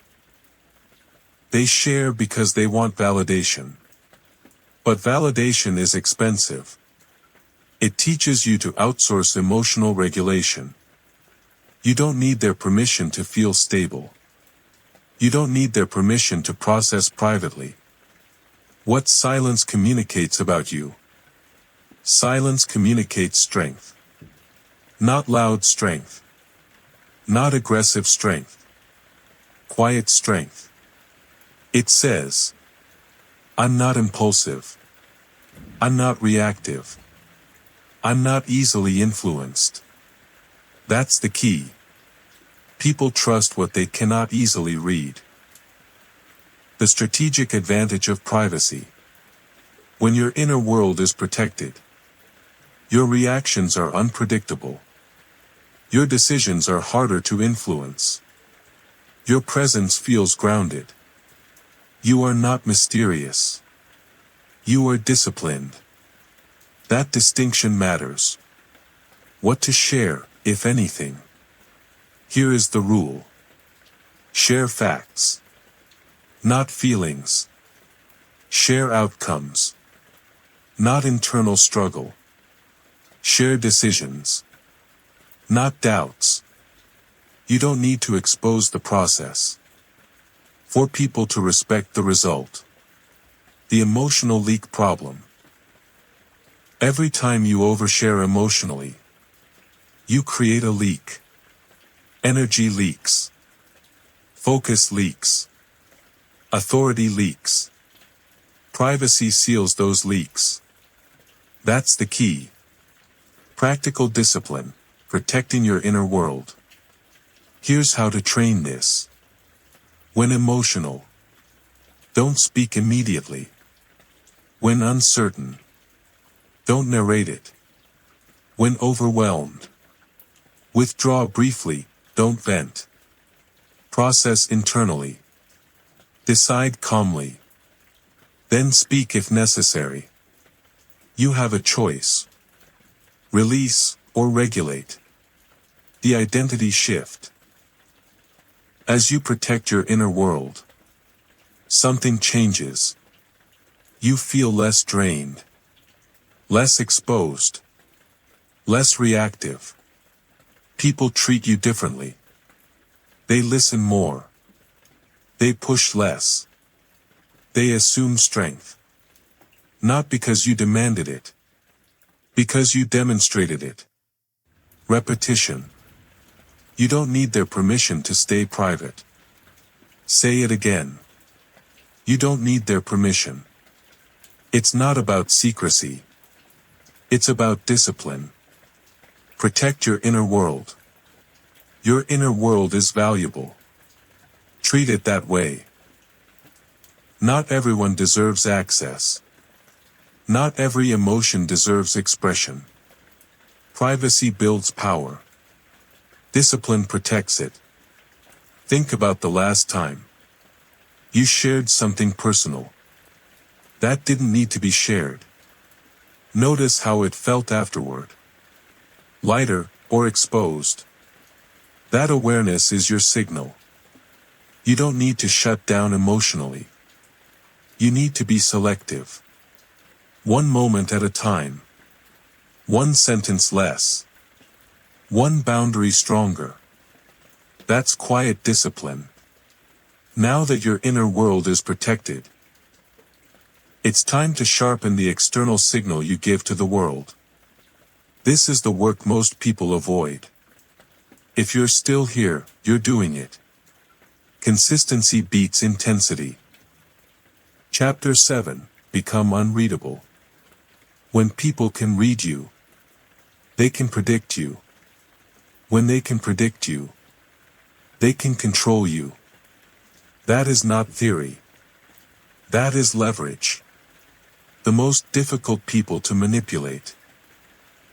They share because they want validation. But validation is expensive. It teaches you to outsource emotional regulation. You don't need their permission to feel stable. You don't need their permission to process privately. What silence communicates about you? Silence communicates strength. Not loud strength. Not aggressive strength. Quiet strength. It says, I'm not impulsive. I'm not reactive. I'm not easily influenced. That's the key. People trust what they cannot easily read. The strategic advantage of privacy. When your inner world is protected, your reactions are unpredictable. Your decisions are harder to influence. Your presence feels grounded. You are not mysterious. You are disciplined. That distinction matters. What to share, if anything. Here is the rule. Share facts, not feelings. Share outcomes, not internal struggle. Share decisions, not doubts. You don't need to expose the process for people to respect the result. The emotional leak problem. Every time you overshare emotionally, you create a leak. Energy leaks. Focus leaks. Authority leaks. Privacy seals those leaks. That's the key. Practical discipline, protecting your inner world. Here's how to train this. When emotional, don't speak immediately. When uncertain, don't narrate it. When overwhelmed, withdraw briefly, don't vent. Process internally. Decide calmly. Then speak if necessary. You have a choice. Release or regulate. The identity shift. As you protect your inner world, something changes. You feel less drained, less exposed, less reactive. People treat you differently. They listen more. They push less. They assume strength. Not because you demanded it, because you demonstrated it. Repetition. You don't need their permission to stay private. Say it again. You don't need their permission. It's not about secrecy. It's about discipline. Protect your inner world. Your inner world is valuable. Treat it that way. Not everyone deserves access. Not every emotion deserves expression. Privacy builds power. Discipline protects it. Think about the last time you shared something personal that didn't need to be shared. Notice how it felt afterward. Lighter or exposed. That awareness is your signal. You don't need to shut down emotionally. You need to be selective. One moment at a time. One sentence less. One boundary stronger. That's quiet discipline. Now that your inner world is protected, it's time to sharpen the external signal you give to the world. This is the work most people avoid. If you're still here, you're doing it. Consistency beats intensity. Chapter 7. Become unreadable. When people can read you, they can predict you. When they can predict you, they can control you. That is not theory. That is leverage. The most difficult people to manipulate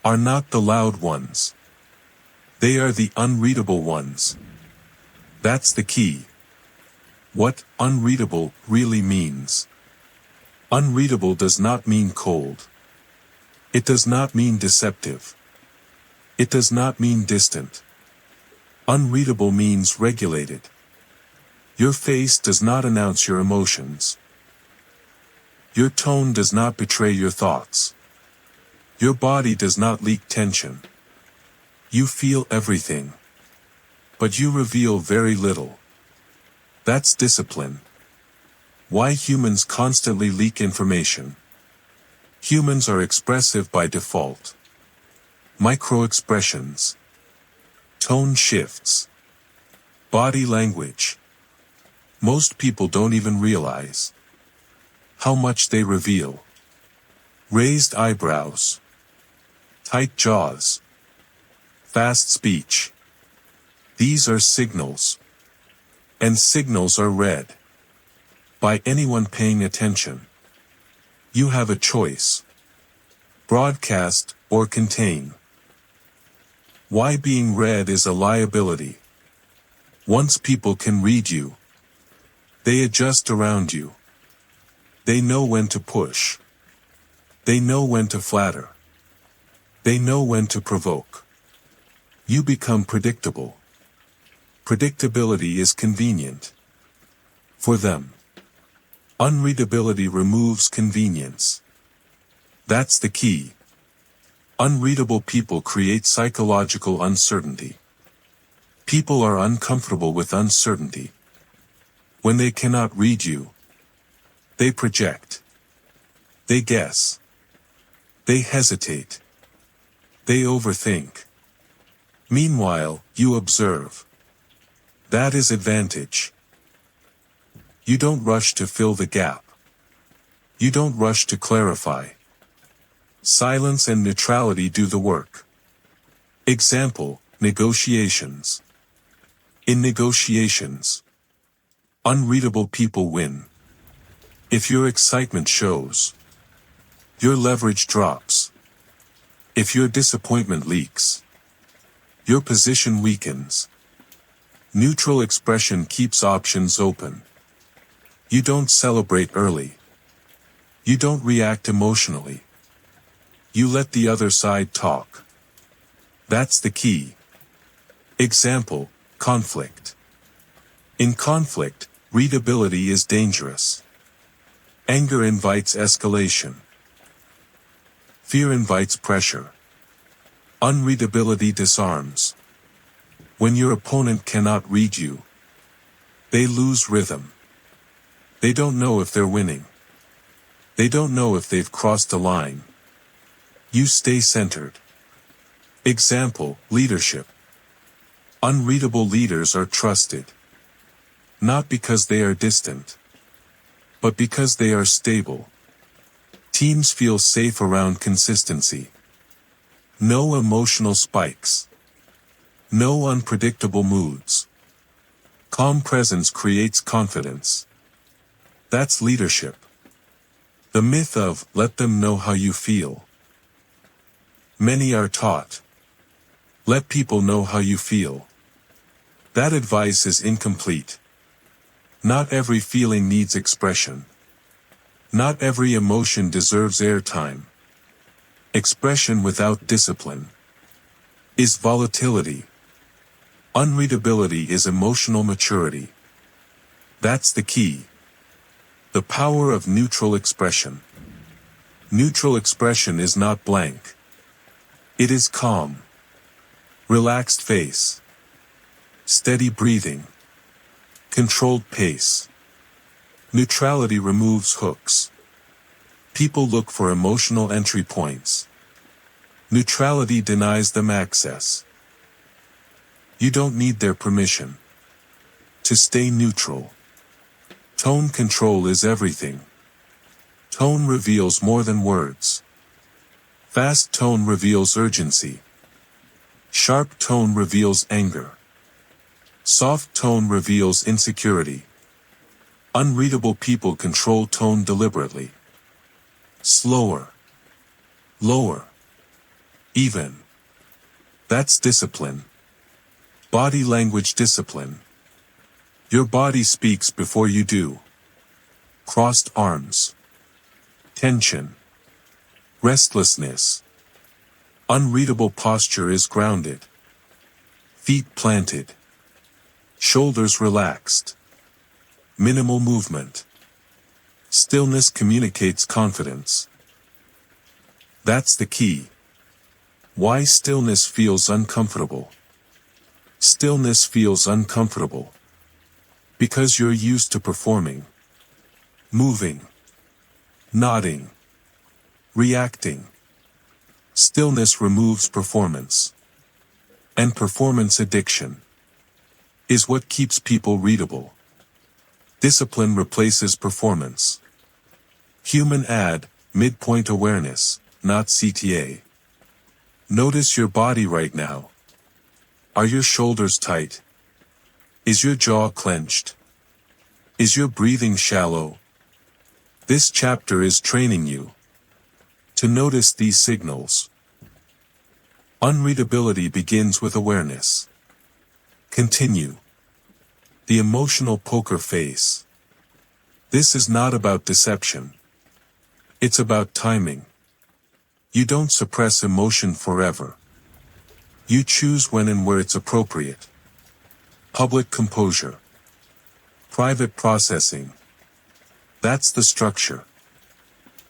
are not the loud ones. They are the unreadable ones. That's the key. What unreadable really means. Unreadable does not mean cold. It does not mean deceptive. It does not mean distant. Unreadable means regulated. Your face does not announce your emotions. Your tone does not betray your thoughts. Your body does not leak tension. You feel everything, but you reveal very little. That's discipline. Why humans constantly leak information? Humans are expressive by default. Micro-expressions. Tone shifts. Body language. Most people don't even realize how much they reveal. Raised eyebrows. Tight jaws. Fast speech. These are signals. And signals are read by anyone paying attention. You have a choice. Broadcast or contain. Why being read is a liability. Once people can read you, they adjust around you. They know when to push. They know when to flatter. They know when to provoke. You become predictable. Predictability is convenient. For them. Unreadability removes convenience. That's the key. Unreadable people create psychological uncertainty. People are uncomfortable with uncertainty. When they cannot read you, they project. They guess. They hesitate. They overthink. Meanwhile, you observe. That is advantage. You don't rush to fill the gap. You don't rush to clarify. Silence and neutrality do the work. Example, negotiations. In negotiations, unreadable people win. If your excitement shows, your leverage drops. If your disappointment leaks, your position weakens. Neutral expression keeps options open. You don't celebrate early. You don't react emotionally. You let the other side talk. That's the key. Example, conflict. In conflict, readability is dangerous. Anger invites escalation. Fear invites pressure. Unreadability disarms. When your opponent cannot read you, they lose rhythm. They don't know if they're winning. They don't know if they've crossed a line. You stay centered. Example, leadership. Unreadable leaders are trusted. Not because they are distant, but because they are stable. Teams feel safe around consistency. No emotional spikes. No unpredictable moods. Calm presence creates confidence. That's leadership. The myth of, let them know how you feel. Many are taught. Let people know how you feel. That advice is incomplete. Not every feeling needs expression. Not every emotion deserves airtime. Expression without discipline is volatility. Unreadability is emotional maturity. That's the key. The power of neutral expression. Neutral expression is not blank. It is calm. Relaxed face. Steady breathing. Controlled pace. Neutrality removes hooks. People look for emotional entry points. Neutrality denies them access. You don't need their permission to stay neutral. Tone control is everything. Tone reveals more than words. Fast tone reveals urgency. Sharp tone reveals anger. Soft tone reveals insecurity. Unreadable people control tone deliberately. Slower. Lower. Even. That's discipline. Body language discipline. Your body speaks before you do. Crossed arms. Tension. Restlessness. Unreadable posture is grounded. Feet planted. Shoulders relaxed. Minimal movement. Stillness communicates confidence. That's the key. Why stillness feels uncomfortable. Stillness feels uncomfortable because you're used to performing, moving, nodding, reacting. Stillness removes performance. And performance addiction is what keeps people readable. Discipline replaces performance. Human add, midpoint awareness, not CTA. Notice your body right now. Are your shoulders tight? Is your jaw clenched? Is your breathing shallow? This chapter is training you to notice these signals. Unreadability begins with awareness. Continue. The emotional poker face. This is not about deception. It's about timing. You don't suppress emotion forever. You choose when and where it's appropriate. Public composure. Private processing. That's the structure.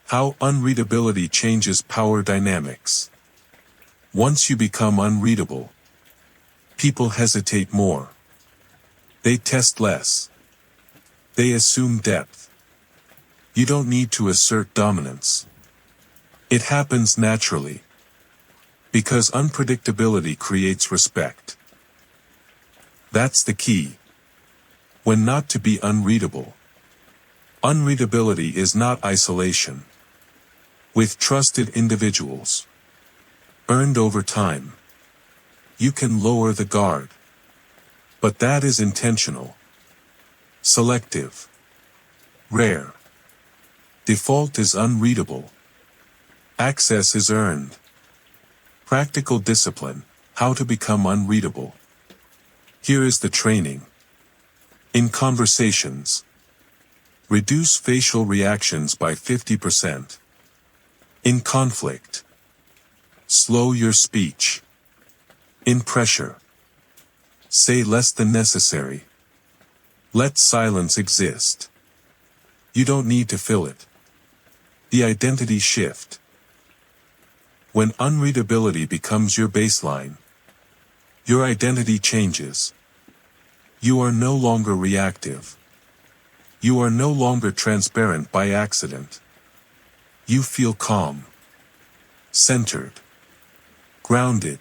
How unreadability changes power dynamics. Once you become unreadable, people hesitate more. They test less. They assume depth. You don't need to assert dominance. It happens naturally. Because unpredictability creates respect. That's the key. When not to be unreadable. Unreadability is not isolation. With trusted individuals, earned over time, you can lower the guard. But that is intentional. Selective. Rare. Default is unreadable. Access is earned. Practical discipline, how to become unreadable. Here is the training. In conversations, reduce facial reactions by 50%. In conflict, slow your speech. In pressure, say less than necessary. Let silence exist. You don't need to fill it. The identity shift. When unreadability becomes your baseline, your identity changes. You are no longer reactive. You are no longer transparent by accident. You feel calm, centered, grounded.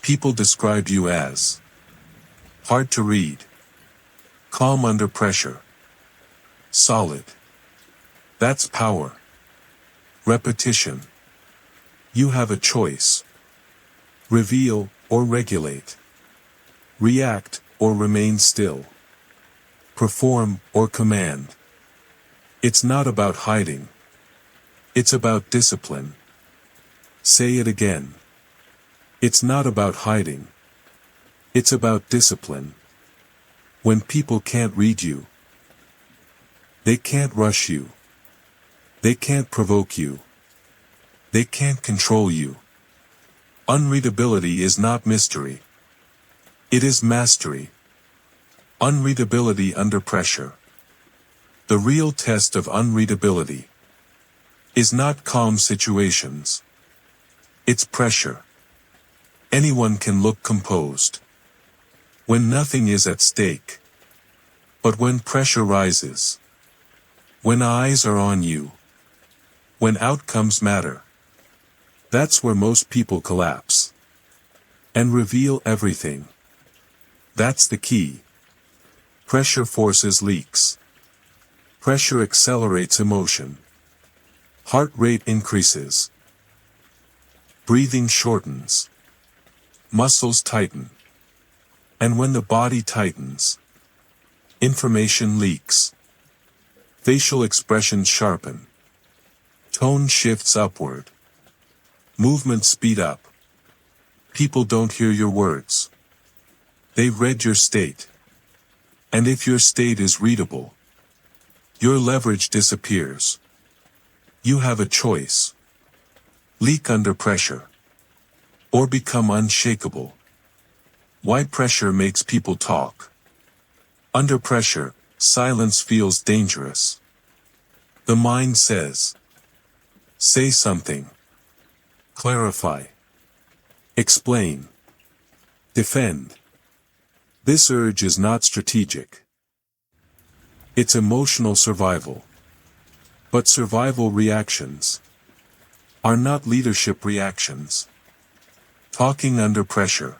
People describe you as hard to read, calm under pressure, solid. That's power. Repetition. You have a choice. Reveal or regulate. React or remain still. Perform or command. It's not about hiding. It's about discipline. Say it again. It's not about hiding. It's about discipline. When people can't read you, they can't rush you. They can't provoke you. They can't control you. Unreadability is not mystery. It is mastery. Unreadability under pressure. The real test of unreadability is not calm situations. It's pressure. Anyone can look composed when nothing is at stake. But when pressure rises, when eyes are on you, when outcomes matter, that's where most people collapse and reveal everything. That's the key. Pressure forces leaks. Pressure accelerates emotion. Heart rate increases. Breathing shortens. Muscles tighten. And when the body tightens, information leaks. Facial expressions sharpen. Tone shifts upward. Movements speed up. People don't hear your words. They read your state. And if your state is readable, your leverage disappears. You have a choice. Leak under pressure. Or become unshakable. Why pressure makes people talk. Under pressure, silence feels dangerous. The mind says, say something. Clarify. Explain. Defend. This urge is not strategic. It's emotional survival. But survival reactions are not leadership reactions. Talking under pressure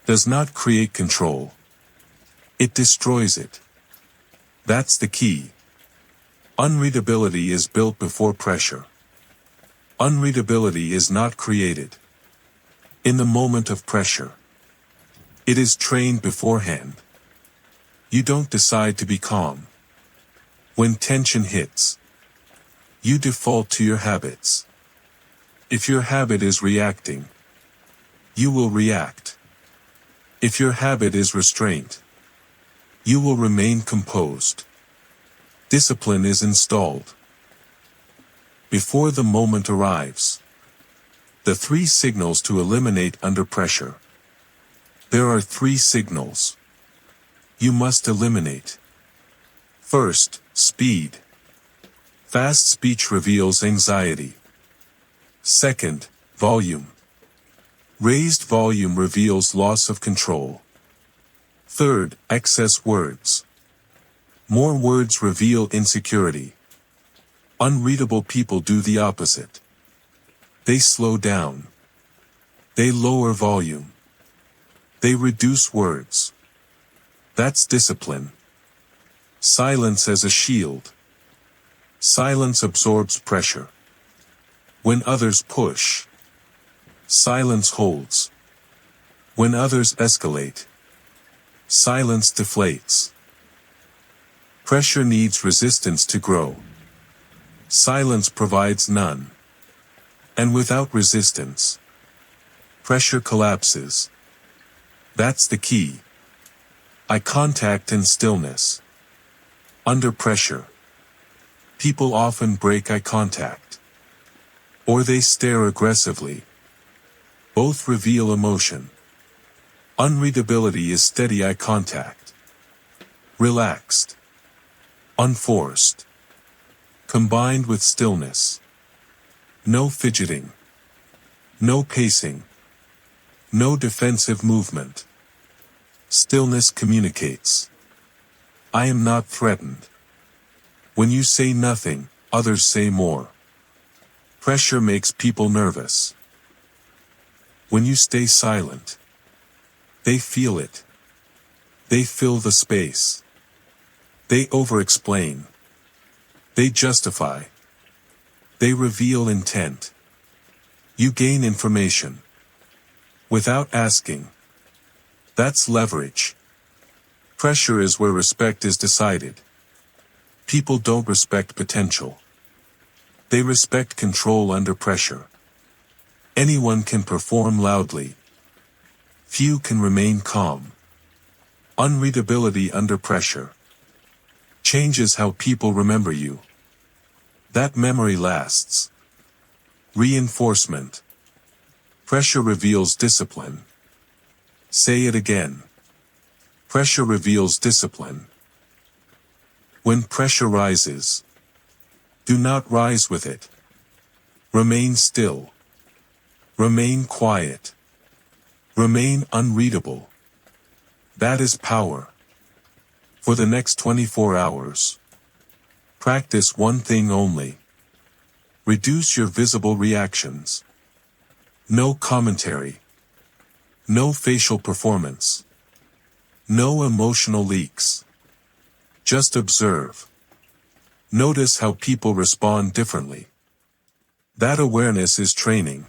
does not create control. It destroys it. That's the key. Unreadability is built before pressure. Unreadability is not created in the moment of pressure. It is trained beforehand. You don't decide to be calm. When tension hits, you default to your habits. If your habit is reacting, you will react. If your habit is restraint, you will remain composed. Discipline is installed before the moment arrives. The 3 signals to eliminate under pressure. There are 3 signals you must eliminate. First, speed. Fast speech reveals anxiety. Second, volume. Raised volume reveals loss of control. Third, excess words. More words reveal insecurity. Unreadable people do the opposite. They slow down. They lower volume. They reduce words. That's discipline. Silence as a shield. Silence absorbs pressure. When others push, silence holds. When others escalate, silence deflates. Pressure needs resistance to grow. Silence provides none. And without resistance, pressure collapses. That's the key. Eye contact and stillness. Under pressure, people often break eye contact. Or they stare aggressively. Both reveal emotion. Unreadability is steady eye contact. Relaxed. Unforced. Combined with stillness. No fidgeting. No pacing. No defensive movement. Stillness communicates. I am not threatened. When you say nothing, others say more. Pressure makes people nervous. When you stay silent, they feel it. They fill the space. They over-explain. They justify. They reveal intent. You gain information without asking. That's leverage. Pressure is where respect is decided. People don't respect potential. They respect control under pressure. Anyone can perform loudly. Few can remain calm. Unreadability under pressure changes how people remember you. That memory lasts. Reinforcement. Pressure reveals discipline. Say it again. Pressure reveals discipline. When pressure rises, do not rise with it. Remain still. Remain quiet. Remain unreadable. That is power. For the next 24 hours, practice one thing only. Reduce your visible reactions. No commentary. No facial performance. No emotional leaks. Just observe. Notice how people respond differently. That awareness is training.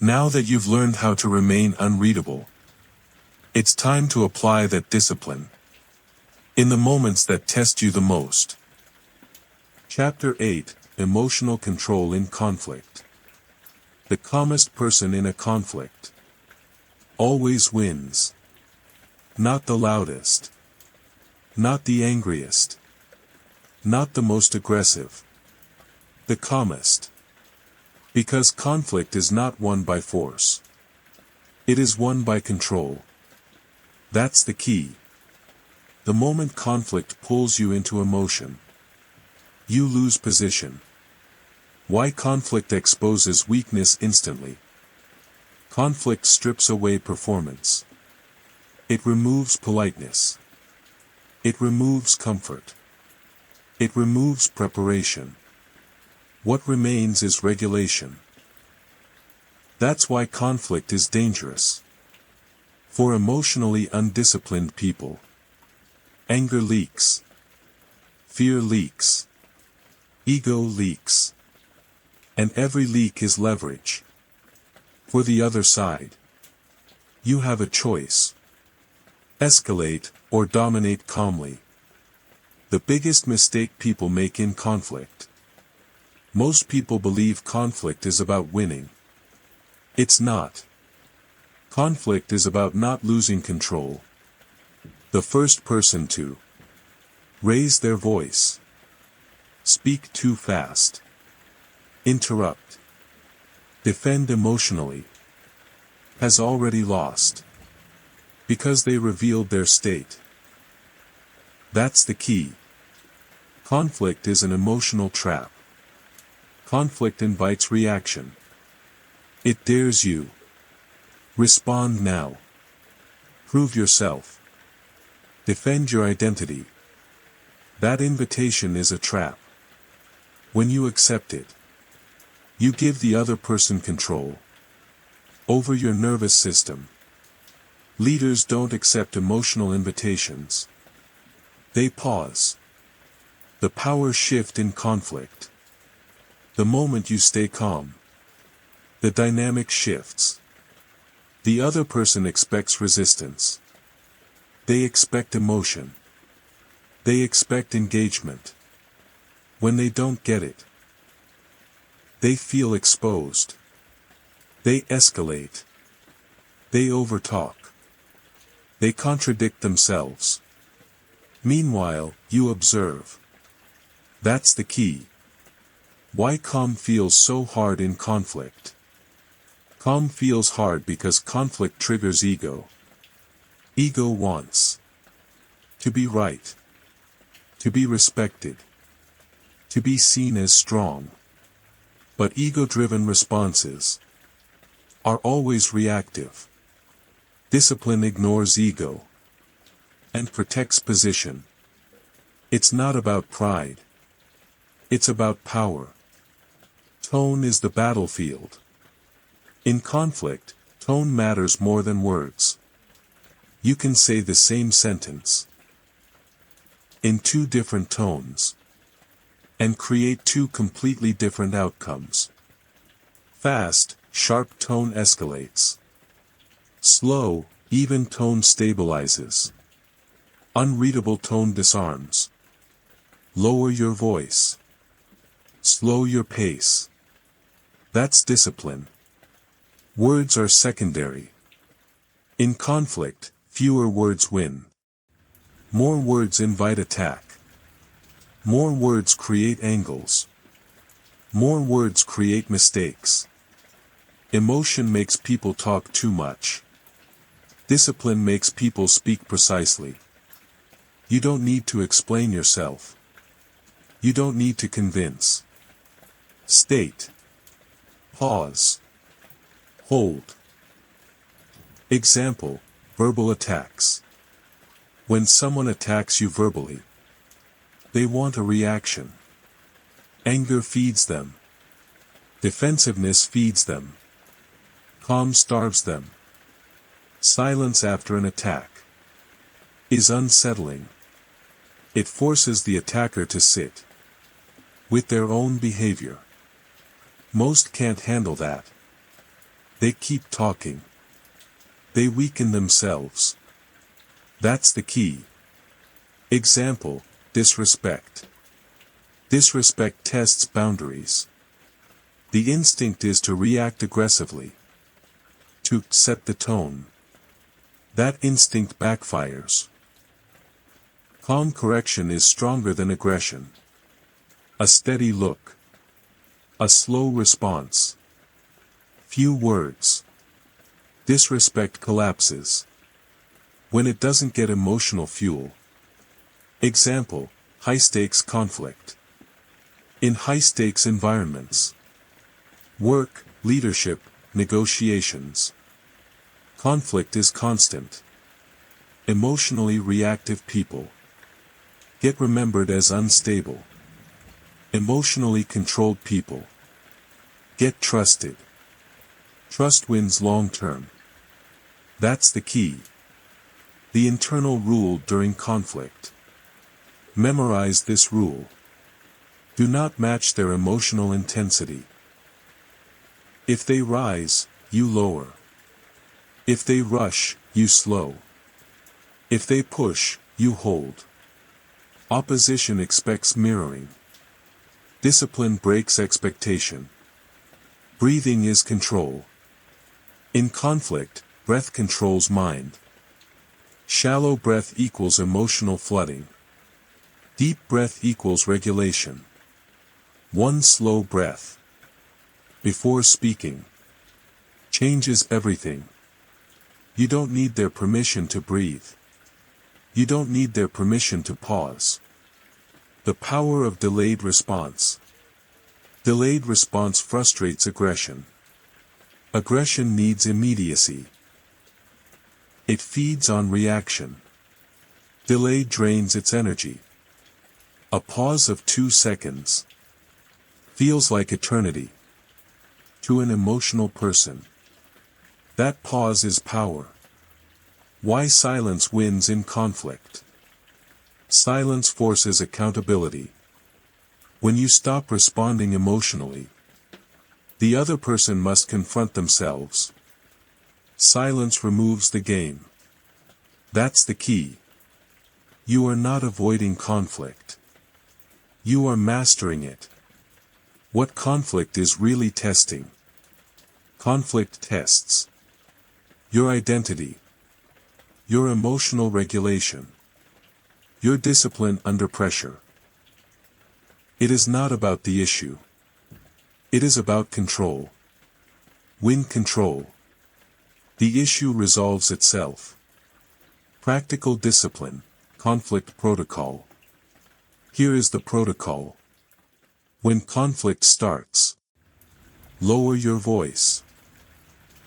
Now that you've learned how to remain unreadable, it's time to apply that discipline in the moments that test you the most. Chapter 8: Emotional Control in Conflict. The calmest person in a conflict always wins. Not the loudest. Not the angriest. Not the most aggressive. The calmest. Because conflict is not won by force. It is won by control. That's the key. The moment conflict pulls you into emotion, you lose position. Why conflict exposes weakness instantly? Conflict strips away performance. It removes politeness. It removes comfort. It removes preparation. What remains is regulation. That's why conflict is dangerous. For emotionally undisciplined people, anger leaks. Fear leaks. Ego leaks. And every leak is leverage. For the other side, you have a choice. Escalate, or dominate calmly. The biggest mistake people make in conflict. Most people believe conflict is about winning. It's not. Conflict is about not losing control. The first person to raise their voice, speak too fast, interrupt, defend emotionally, has already lost. Because they revealed their state. That's the key. Conflict is an emotional trap. Conflict invites reaction. It dares you. Respond now. Prove yourself. Defend your identity. That invitation is a trap. When you accept it, you give the other person control over your nervous system. Leaders don't accept emotional invitations. They pause. The power shift in conflict. The moment you stay calm, the dynamic shifts. The other person expects resistance. They expect emotion. They expect engagement. When they don't get it, they feel exposed. They escalate. They overtalk. They contradict themselves. Meanwhile, you observe. That's the key. Why calm feels so hard in conflict? Calm feels hard because conflict triggers ego. Ego wants to be right, to be respected, to be seen as strong. But ego-driven responses are always reactive. Discipline ignores ego and protects position. It's not about pride. It's about power. Tone is the battlefield. In conflict, tone matters more than words. You can say the same sentence in two different tones and create two completely different outcomes. Fast, sharp tone escalates. Slow, even tone stabilizes. Unreadable tone disarms. Lower your voice. Slow your pace. That's discipline. Words are secondary. In conflict, fewer words win. More words invite attack. More words create angles. More words create mistakes. Emotion makes people talk too much. Discipline makes people speak precisely. You don't need to explain yourself. You don't need to convince. State. Pause. Hold. Example, verbal attacks. When someone attacks you verbally, they want a reaction. Anger feeds them. Defensiveness feeds them. Calm starves them. Silence after an attack is unsettling. It forces the attacker to sit with their own behavior. Most can't handle that. They keep talking. They weaken themselves. That's the key. Example, disrespect. Disrespect tests boundaries. The instinct is to react aggressively, to set the tone. That instinct backfires. Calm correction is stronger than aggression. A steady look. A slow response. Few words. Disrespect collapses when it doesn't get emotional fuel. Example, high-stakes conflict. In high-stakes environments, work, leadership, negotiations, conflict is constant. Emotionally reactive people get remembered as unstable. Emotionally controlled people get trusted. Trust wins long-term. That's the key. The internal rule during conflict. Memorize this rule. Do not match their emotional intensity. If they rise, you lower. If they rush, you slow. If they push, you hold. Opposition expects mirroring. Discipline breaks expectation. Breathing is control. In conflict, breath controls mind. Shallow breath equals emotional flooding. Deep breath equals regulation. One slow breath before speaking changes everything. You don't need their permission to breathe. You don't need their permission to pause. The power of delayed response. Delayed response frustrates aggression. Aggression needs immediacy. It feeds on reaction. Delay drains its energy. A pause of 2 seconds feels like eternity. To an emotional person, that pause is power. Why silence wins in conflict? Silence forces accountability. When you stop responding emotionally, the other person must confront themselves. Silence removes the game. That's the key. You are not avoiding conflict. You are mastering it. What conflict is really testing? Conflict tests your identity, your emotional regulation, your discipline under pressure. It is not about the issue. It is about control. Win control. The issue resolves itself. Practical discipline, conflict protocol. Here is the protocol. When conflict starts, lower your voice.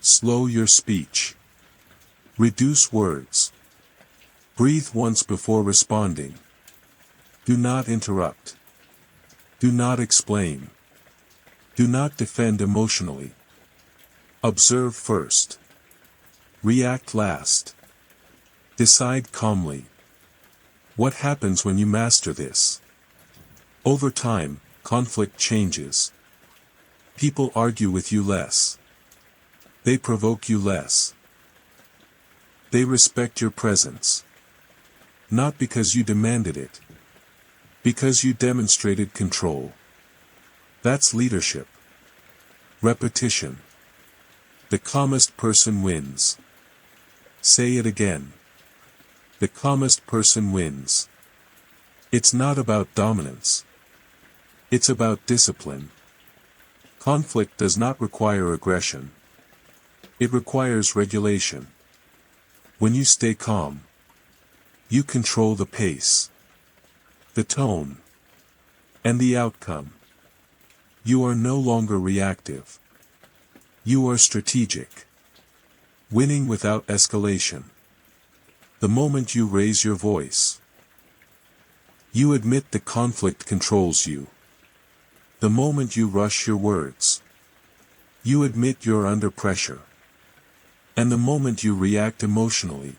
Slow your speech. Reduce words. Breathe once before responding. Do not interrupt. Do not explain. Do not defend emotionally. Observe first. React last. Decide calmly. What happens when you master this? Over time, conflict changes. People argue with you less. They provoke you less. They respect your presence. Not because you demanded it. Because you demonstrated control. That's leadership. Repetition. The calmest person wins. Say it again. The calmest person wins. It's not about dominance. It's about discipline. Conflict does not require aggression. It requires regulation. When you stay calm, you control the pace, the tone, and the outcome. You are no longer reactive. You are strategic. Winning without escalation. The moment you raise your voice, you admit the conflict controls you. The moment you rush your words, you admit you're under pressure. And the moment you react emotionally,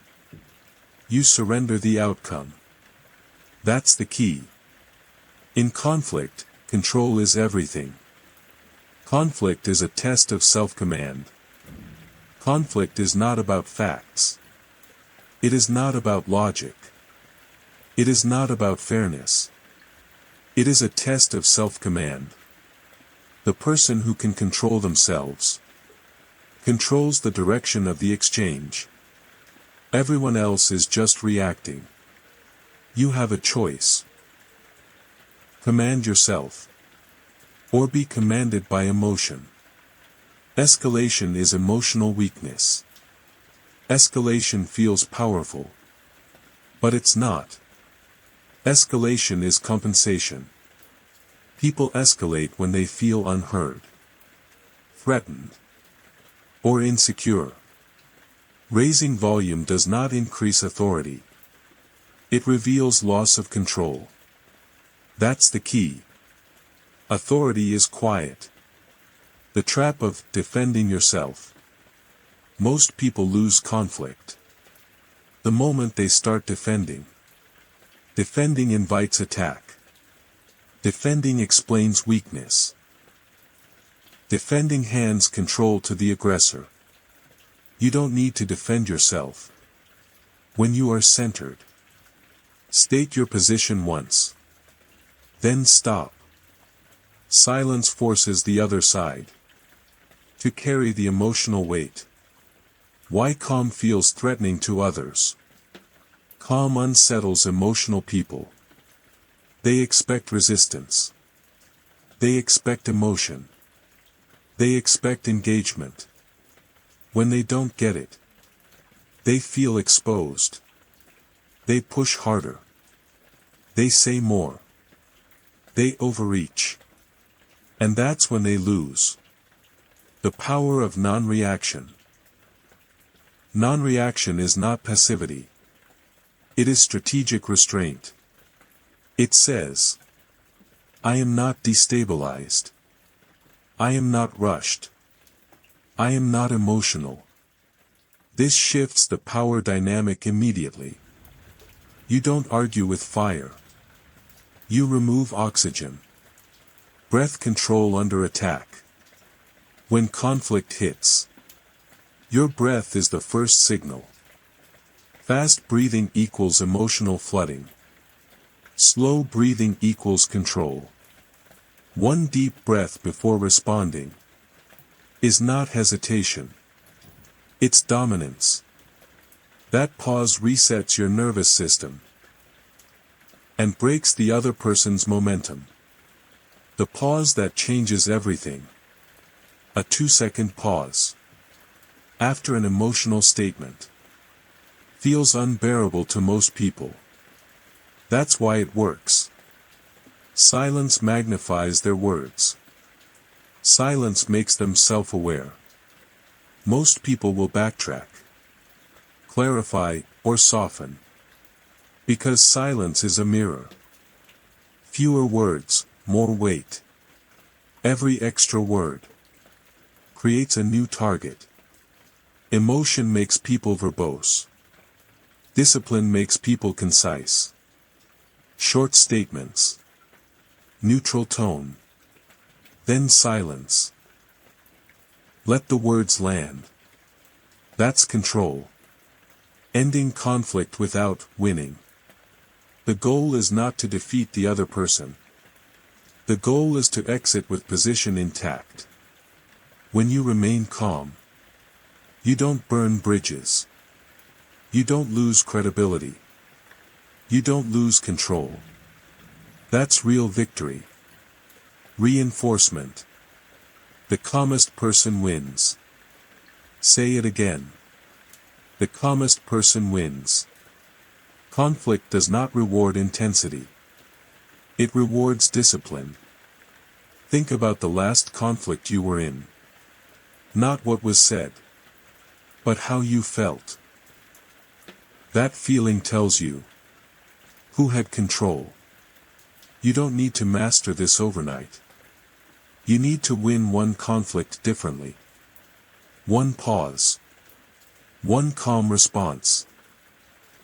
you surrender the outcome. That's the key. In conflict, control is everything. Conflict is a test of self-command. Conflict is not about facts. It is not about logic. It is not about fairness. It is a test of self-command. The person who can control themselves controls the direction of the exchange. Everyone else is just reacting. You have a choice. Command yourself. Or be commanded by emotion. Escalation is emotional weakness. Escalation feels powerful. But it's not. Escalation is compensation. People escalate when they feel unheard, threatened, or insecure. Raising volume does not increase authority. It reveals loss of control. That's the key. Authority is quiet. The trap of defending yourself. Most people lose conflict the moment they start defending. Defending invites attack. Defending explains weakness. Defending hands control to the aggressor. You don't need to defend yourself. When you are centered, state your position once. Then stop. Silence forces the other side to carry the emotional weight. Why calm feels threatening to others. Calm unsettles emotional people. They expect resistance. They expect emotion. They expect engagement. When they don't get it, They feel exposed. They push harder. They say more. They overreach. And that's when they lose. The power of non-reaction. Non-reaction is not passivity. It is strategic restraint. It says, I am not destabilized. I am not rushed. I am not emotional. This shifts the power dynamic immediately. You don't argue with fire. You remove oxygen. Breath control under attack. When conflict hits, your breath is the first signal. Fast breathing equals emotional flooding. Slow breathing equals control. One deep breath before responding is not hesitation. It's dominance. That pause resets your nervous system and breaks the other person's momentum. The pause that changes everything. A 2-second pause after an emotional statement feels unbearable to most people. That's why it works. Silence magnifies their words. Silence makes them self-aware. Most people will backtrack, clarify, or soften. Because silence is a mirror. Fewer words, more weight. Every extra word creates a new target. Emotion makes people verbose. Discipline makes people concise. Short statements. Neutral tone. Then silence. Let the words land. That's control. Ending conflict without winning. The goal is not to defeat the other person. The goal is to exit with position intact. When you remain calm, you don't burn bridges. You don't lose credibility. You don't lose control. That's real victory. Reinforcement. The calmest person wins. Say it again. The calmest person wins. Conflict does not reward intensity. It rewards discipline. Think about the last conflict you were in. Not what was said, but how you felt. That feeling tells you who had control. You don't need to master this overnight. You need to win one conflict differently. One pause. One calm response.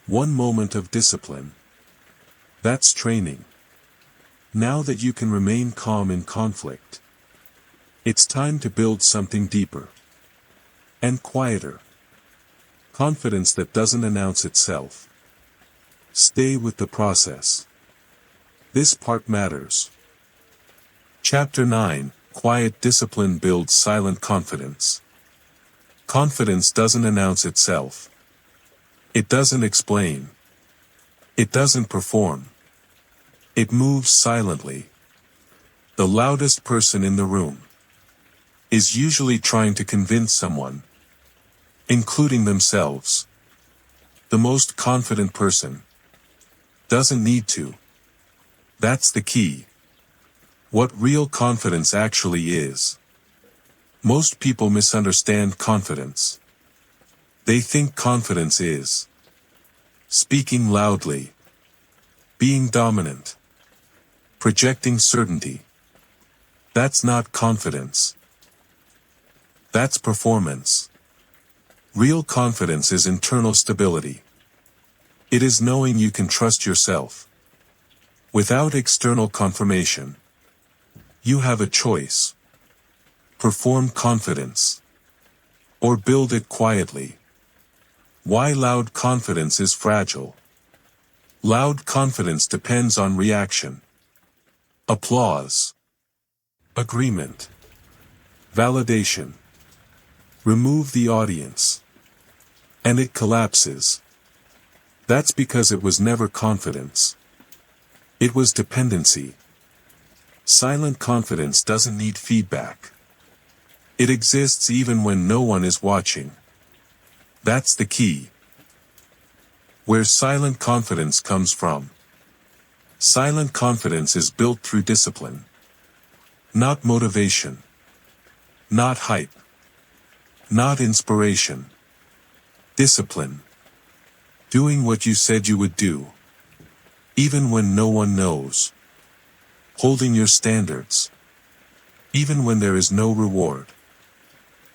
One moment of discipline. That's training. Now that you can remain calm in conflict, it's time to build something deeper and quieter. Confidence that doesn't announce itself. Stay with the process. This part matters. Chapter 9, Quiet Discipline Builds Silent Confidence. Confidence doesn't announce itself. It doesn't explain. It doesn't perform. It moves silently. The loudest person in the room is usually trying to convince someone, including themselves. The most confident person doesn't need to. That's the key. What real confidence actually is. Most people misunderstand confidence. They think confidence is speaking loudly, being dominant, projecting certainty. That's not confidence. That's performance. Real confidence is internal stability. It is knowing you can trust yourself. Without external confirmation, you have a choice. Perform confidence, or build it quietly. Why loud confidence is fragile. Loud confidence depends on reaction. Applause. Agreement. Validation. Remove the audience. And it collapses. That's because it was never confidence. It was dependency. Silent confidence doesn't need feedback. It exists even when no one is watching. That's the key. Where silent confidence comes from. Silent confidence is built through discipline. Not motivation. Not hype. Not inspiration. Discipline. Doing what you said you would do. Even when no one knows. Holding your standards. Even when there is no reward.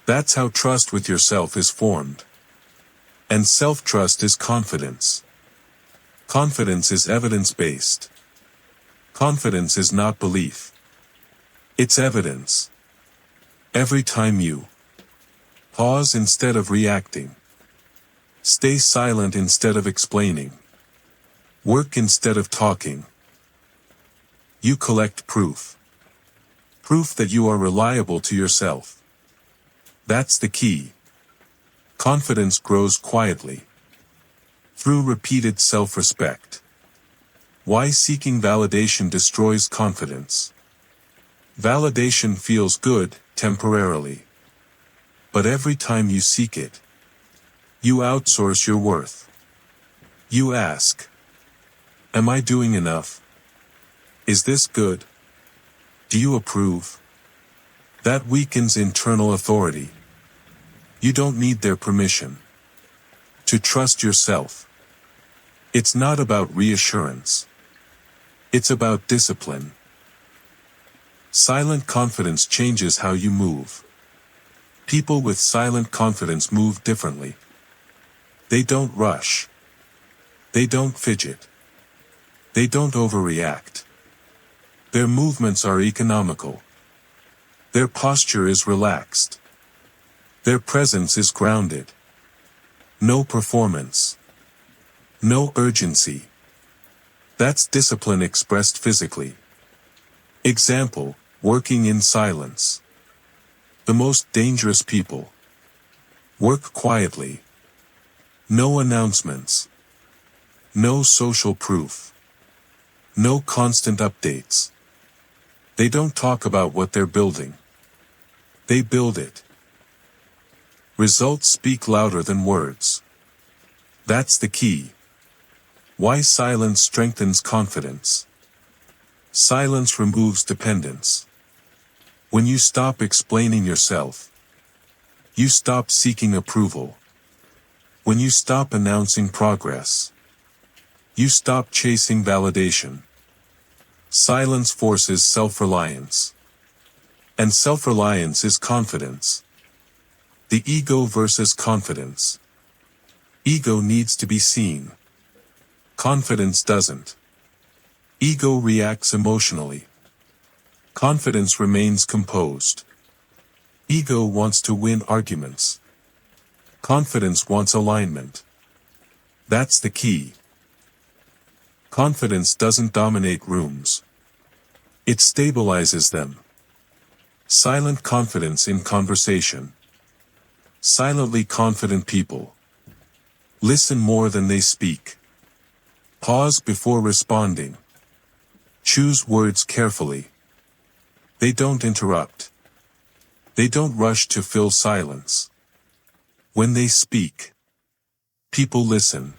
That's how trust with yourself is formed. And self-trust is confidence. Confidence is evidence-based. Confidence is not belief. It's evidence. Every time you pause instead of reacting, stay silent instead of explaining, work instead of talking, you collect proof. Proof that you are reliable to yourself. That's the key. Confidence grows quietly. Through repeated self-respect. Why seeking validation destroys confidence. Validation feels good, temporarily. But every time you seek it, you outsource your worth. You ask, am I doing enough? Is this good? Do you approve? That weakens internal authority. You don't need their permission to trust yourself. It's not about reassurance. It's about discipline. Silent confidence changes how you move. People with silent confidence move differently. They don't rush. They don't fidget. They don't overreact. Their movements are economical. Their posture is relaxed. Their presence is grounded. No performance. No urgency. That's discipline expressed physically. Example, working in silence. The most dangerous people work quietly. No announcements. No social proof. No constant updates. They don't talk about what they're building. They build it. Results speak louder than words. That's the key. Why silence strengthens confidence. Silence removes dependence. When you stop explaining yourself, you stop seeking approval. When you stop announcing progress, you stop chasing validation. Silence forces self-reliance. And self-reliance is confidence. The ego versus confidence. Ego needs to be seen. Confidence doesn't. Ego reacts emotionally. Confidence remains composed. Ego wants to win arguments. Confidence wants alignment. That's the key. Confidence doesn't dominate rooms. It stabilizes them. Silent confidence in conversation. Silently confident people listen more than they speak. Pause before responding. Choose words carefully. They don't interrupt. They don't rush to fill silence. When they speak, people listen.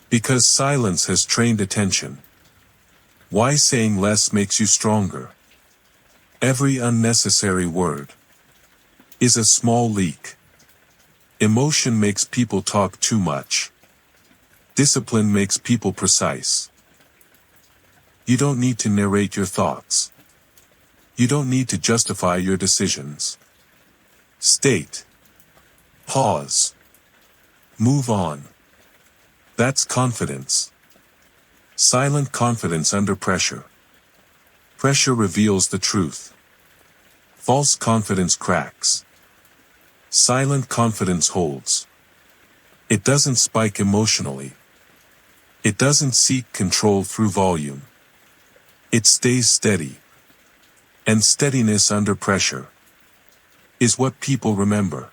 Because silence has trained attention. Why saying less makes you stronger. Every unnecessary word is a small leak. Emotion makes people talk too much. Discipline makes people precise. You don't need to narrate your thoughts. You don't need to justify your decisions. State. Pause. Move on. That's confidence. Silent confidence under pressure. Pressure reveals the truth. False confidence cracks. Silent confidence holds. It doesn't spike emotionally. It doesn't seek control through volume. It stays steady. And steadiness under pressure is what people remember.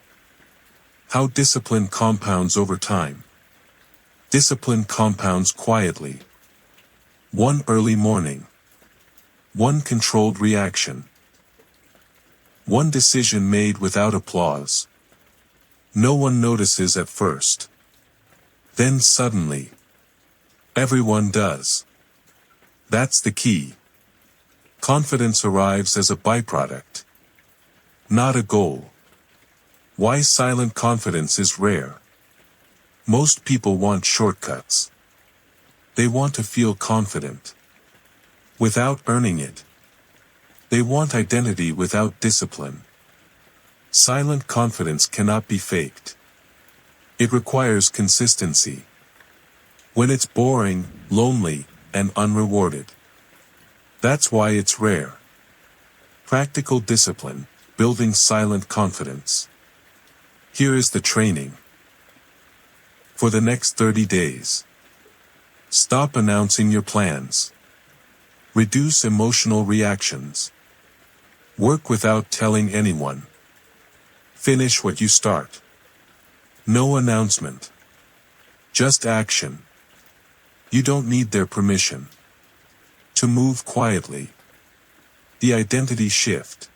How discipline compounds over time. Discipline compounds quietly. One early morning. One controlled reaction. One decision made without applause. No one notices at first. Then suddenly, everyone does. That's the key. Confidence arrives as a byproduct, not a goal. Why silent confidence is rare. Most people want shortcuts. They want to feel confident without earning it. They want identity without discipline. Silent confidence cannot be faked. It requires consistency. When it's boring, lonely, and unrewarded. That's why it's rare. Practical discipline, building silent confidence. Here is the training. For the next 30 days. Stop announcing your plans. Reduce emotional reactions. Work without telling anyone. Finish what you start. No announcement. Just action. You don't need their permission. To move quietly. The identity shift.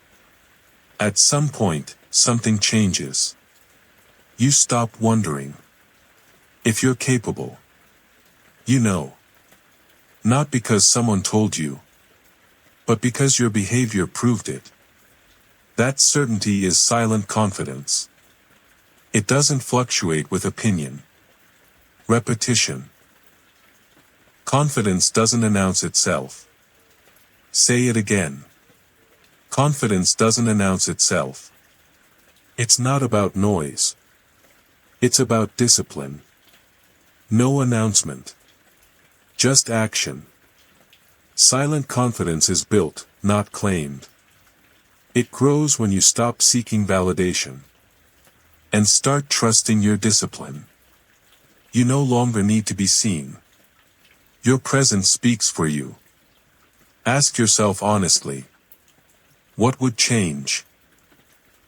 At some point, something changes. You stop wondering if you're capable. You know. Not because someone told you, but because your behavior proved it. That certainty is silent confidence. It doesn't fluctuate with opinion. Repetition. Confidence doesn't announce itself. Say it again. Confidence doesn't announce itself. It's not about noise. It's about discipline. No announcement. Just action. Silent confidence is built, not claimed. It grows when you stop seeking validation and start trusting your discipline. You no longer need to be seen. Your presence speaks for you. Ask yourself honestly, what would change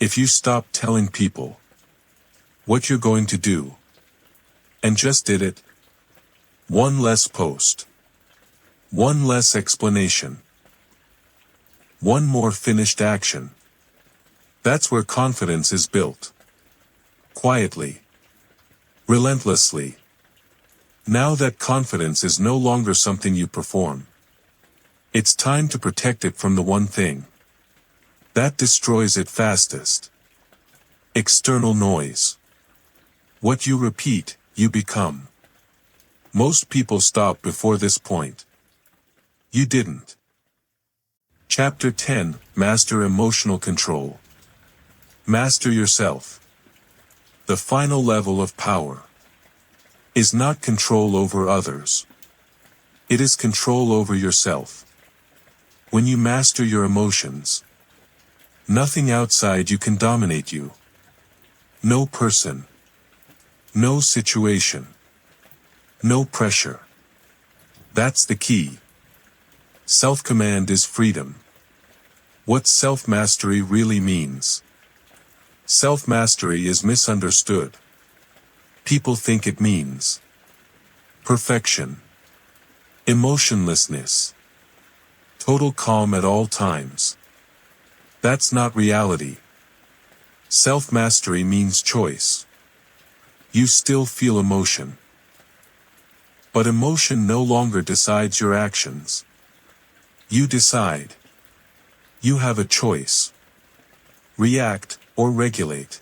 if you stopped telling people what you're going to do and just did it? One less post. One less explanation. One more finished action. That's where confidence is built. Quietly. Relentlessly. Now that confidence is no longer something you perform. It's time to protect it from the one thing that destroys it fastest. External noise. What you repeat, you become. Most people stop before this point. You didn't. Chapter 10, Master Emotional Control. Master yourself. The final level of power is not control over others. It is control over yourself. When you master your emotions, nothing outside you can dominate you. No person. No situation. No pressure. That's the key. Self-command is freedom. What self-mastery really means. Self-mastery is misunderstood. People think it means perfection, emotionlessness, total calm at all times. That's not reality. Self-mastery means choice. You still feel emotion. But emotion no longer decides your actions. You decide. You have a choice. React or regulate.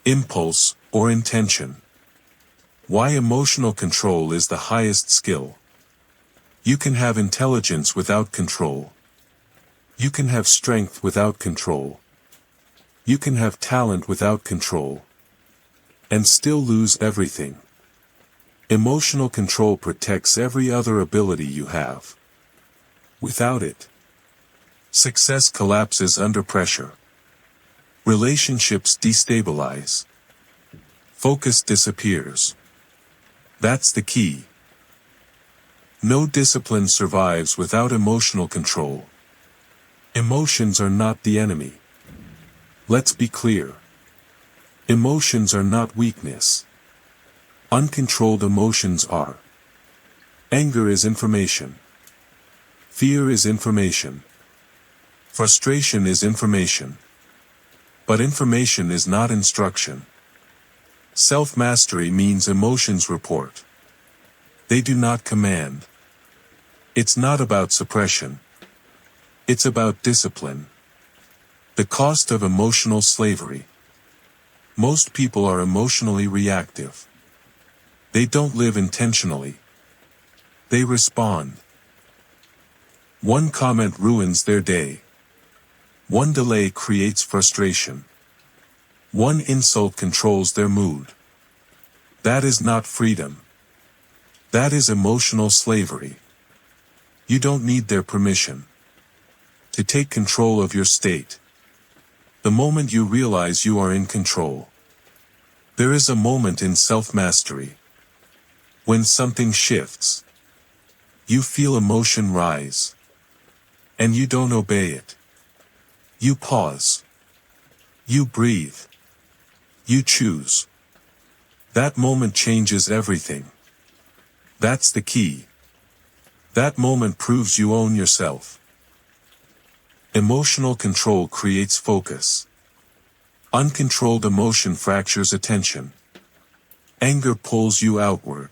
Impulse or intention. Why emotional control is the highest skill. You can have intelligence without control. You can have strength without control. You can have talent without control. And still lose everything. Emotional control protects every other ability you have. Without it, success collapses under pressure. Relationships destabilize. Focus disappears. That's the key. No discipline survives without emotional control. Emotions are not the enemy. Let's be clear. Emotions are not weakness. Uncontrolled emotions are. Anger is information. Fear is information. Frustration is information. But information is not instruction. Self-mastery means emotions report. They do not command. It's not about suppression. It's about discipline. The cost of emotional slavery. Most people are emotionally reactive. They don't live intentionally. They respond. One comment ruins their day. One delay creates frustration. One insult controls their mood. That is not freedom. That is emotional slavery. You don't need their permission to take control of your state. The moment you realize you are in control, there is a moment in self-mastery. When something shifts, you feel emotion rise, and you don't obey it. You pause. You breathe. You choose. That moment changes everything. That's the key. That moment proves you own yourself. Emotional control creates focus. Uncontrolled emotion fractures attention. Anger pulls you outward.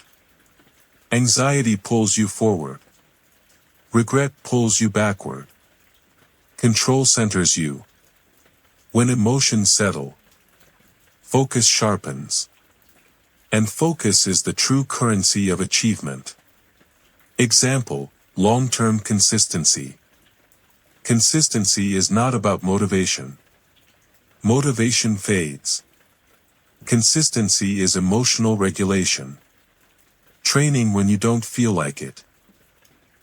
Anxiety pulls you forward. Regret pulls you backward. Control centers you. When emotions settle, focus sharpens. And focus is the true currency of achievement. Example, long-term consistency. Consistency is not about motivation. Motivation fades. Consistency is emotional regulation. Training when you don't feel like it.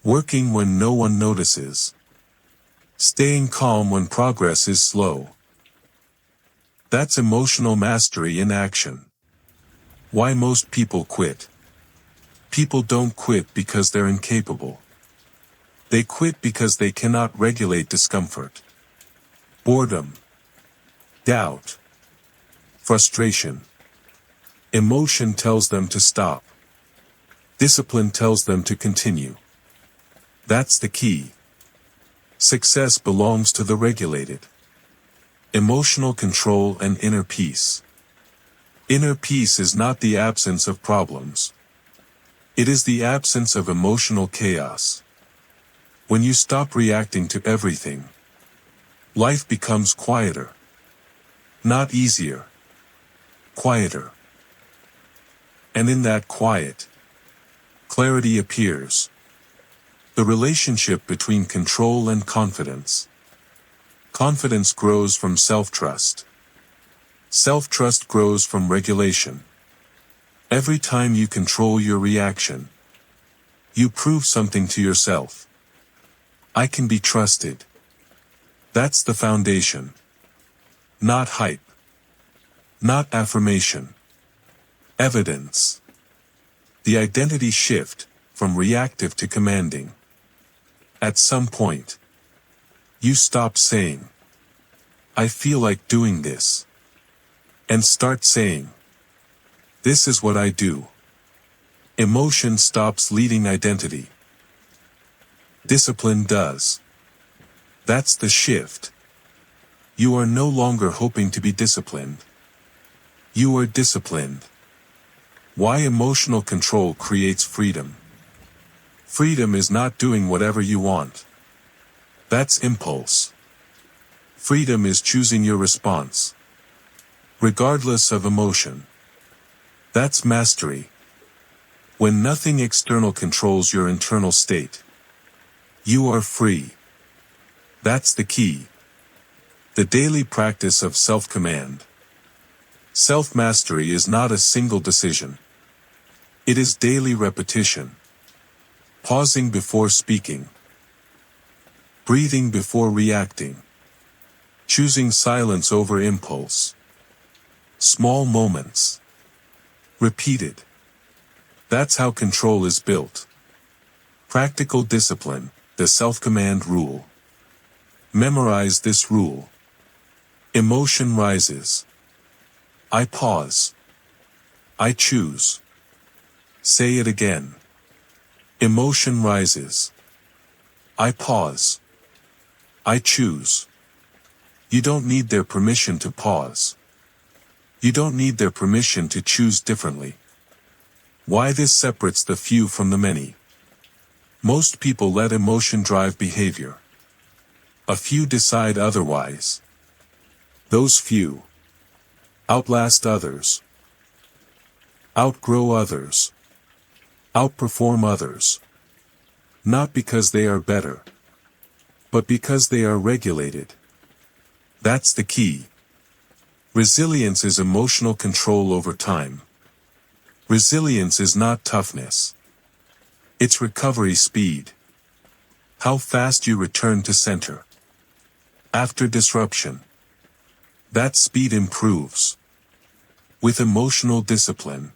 Working when no one notices. Staying calm when progress is slow. That's emotional mastery in action. Why most people quit? People don't quit because they're incapable. They quit because they cannot regulate discomfort. Boredom. Doubt. Frustration. Emotion tells them to stop. Discipline tells them to continue. That's the key. Success belongs to the regulated. Emotional control and inner peace. Inner peace is not the absence of problems. It is the absence of emotional chaos. When you stop reacting to everything, life becomes quieter. Not easier. Quieter. And in that quiet, clarity appears. The relationship between control and confidence. Confidence grows from self-trust. Self-trust grows from regulation. Every time you control your reaction, you prove something to yourself. I can be trusted. That's the foundation. Not hype. Not affirmation. Evidence. The identity shift, from reactive to commanding. At some point, you stop saying, I feel like doing this, and start saying, this is what I do. Emotion stops leading identity. Discipline does. That's the shift. You are no longer hoping to be disciplined. You are disciplined. Why emotional control creates freedom? Freedom is not doing whatever you want. That's impulse. Freedom is choosing your response, regardless of emotion. That's mastery. When nothing external controls your internal state, you are free. That's the key. The daily practice of self-command. Self-mastery is not a single decision. It is daily repetition. Pausing before speaking. Breathing before reacting. Choosing silence over impulse. Small moments. Repeated. That's how control is built. Practical discipline, the self-command rule. Memorize this rule. Emotion rises. I pause. I choose. Say it again. Emotion rises. I pause. I choose. You don't need their permission to pause. You don't need their permission to choose differently. Why this separates the few from the many. Most people let emotion drive behavior. A few decide otherwise. Those few outlast others, outgrow others, outperform others. Not because they are better, but because they are regulated. That's the key. Resilience is emotional control over time. Resilience is not toughness. It's recovery speed. How fast you return to center after disruption. That speed improves. With emotional discipline,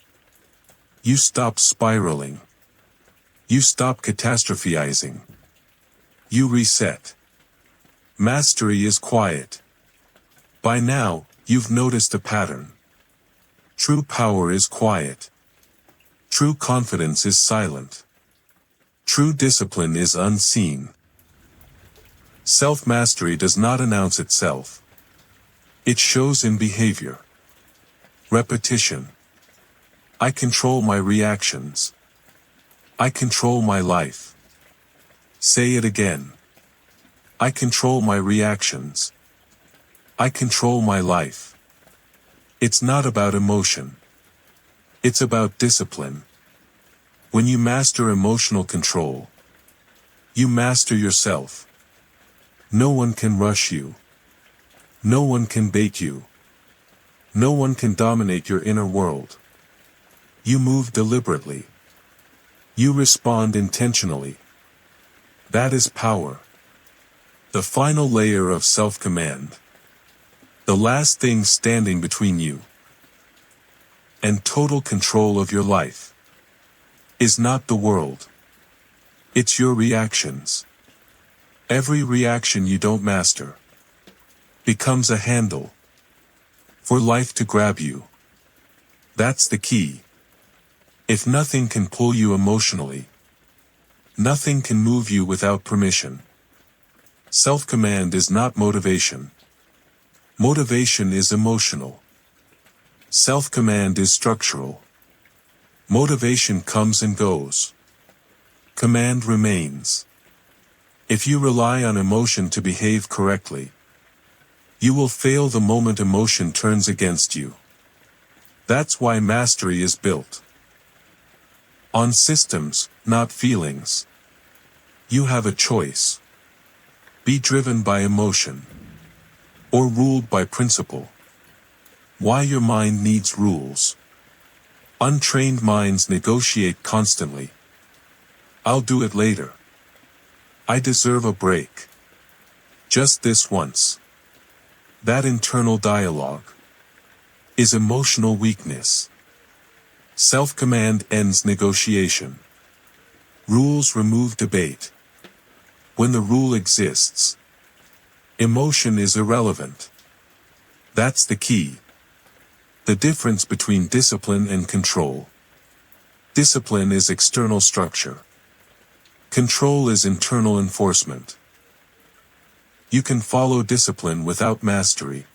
you stop spiraling. You stop catastrophizing. You reset. Mastery is quiet. By now, you've noticed a pattern. True power is quiet. True confidence is silent. True discipline is unseen. Self-mastery does not announce itself. It shows in behavior. Repetition. I control my reactions. I control my life. Say it again. I control my reactions. I control my life. It's not about emotion. It's about discipline. When you master emotional control, you master yourself. No one can rush you. No one can bait you. No one can dominate your inner world. You move deliberately. You respond intentionally. That is power. The final layer of self-command. The last thing standing between you and total control of your life is not the world. It's your reactions. Every reaction you don't master becomes a handle for life to grab you. That's the key. If nothing can pull you emotionally, nothing can move you without permission. Self-command is not motivation. Motivation is emotional. Self-command is structural. Motivation comes and goes. Command remains. If you rely on emotion to behave correctly, you will fail the moment emotion turns against you. That's why mastery is built on systems, not feelings. You have a choice. Be driven by emotion or ruled by principle. Why your mind needs rules. Untrained minds negotiate constantly. I'll do it later. I deserve a break. Just this once. That internal dialogue is emotional weakness. Self-command ends negotiation. Rules remove debate. When the rule exists, emotion is irrelevant. That's the key. The difference between discipline and control. Discipline is external structure. Control is internal enforcement. You can follow discipline without mastery.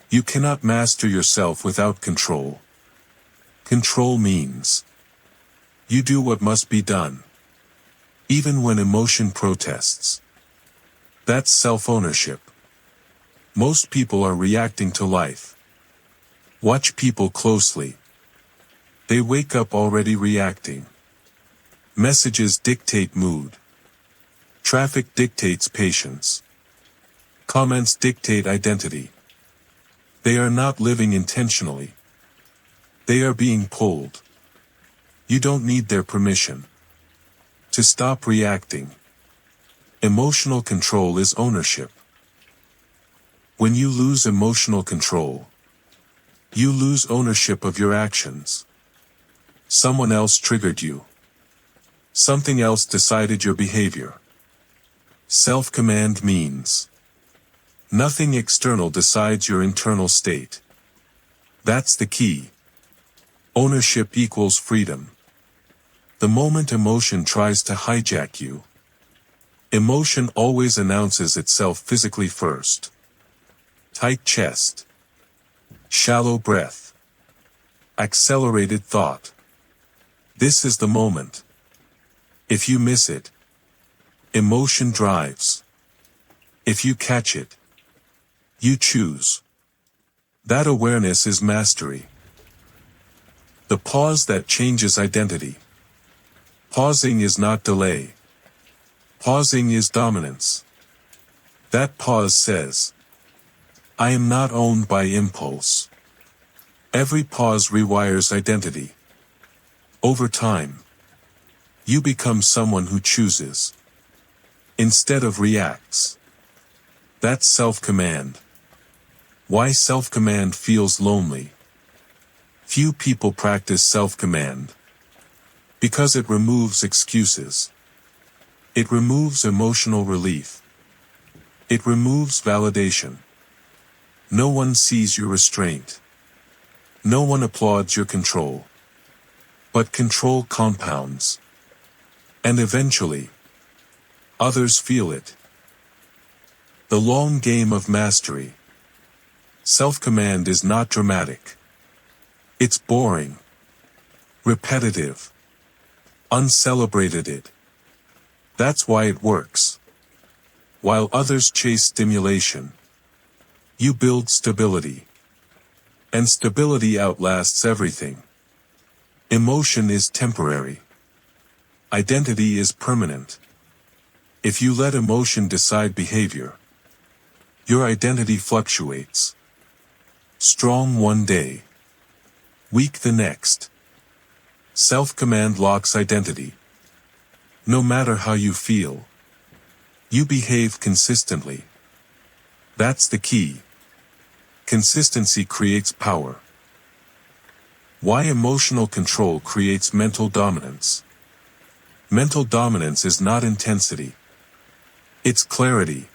You cannot master yourself without control. Control means you do what must be done, even when emotion protests. That's self-ownership. Most people are reacting to life. Watch people closely. They wake up already reacting. Messages dictate mood. Traffic dictates patience. Comments dictate identity. They are not living intentionally. They are being pulled. You don't need their permission to stop reacting. Emotional control is ownership. When you lose emotional control, you lose ownership of your actions. Someone else triggered you. Something else decided your behavior. Self-command means nothing external decides your internal state. That's the key. Ownership equals freedom. The moment emotion tries to hijack you, emotion always announces itself physically first. Tight chest. Shallow breath. Accelerated thought. This is the moment. If you miss it, emotion drives. If you catch it, you choose. That awareness is mastery. The pause that changes identity. Pausing is not delay. Pausing is dominance. That pause says, I am not owned by impulse. Every pause rewires identity. Over time, you become someone who chooses instead of reacts. That's self-command. Why self-command feels lonely. Few people practice self-command because it removes excuses. It removes emotional relief. It removes validation. No one sees your restraint. No one applauds your control. But control compounds. And eventually, others feel it. The long game of mastery. Self-command is not dramatic. It's boring. Repetitive. Uncelebrated. That's why it works. While others chase stimulation, you build stability. And stability outlasts everything. Emotion is temporary. Identity is permanent. If you let emotion decide behavior, your identity fluctuates. Strong one day, weak the next. Self-command locks identity. No matter how you feel, you behave consistently. That's the key. Consistency creates power. Why emotional control creates mental dominance. Mental dominance is not intensity. It's clarity.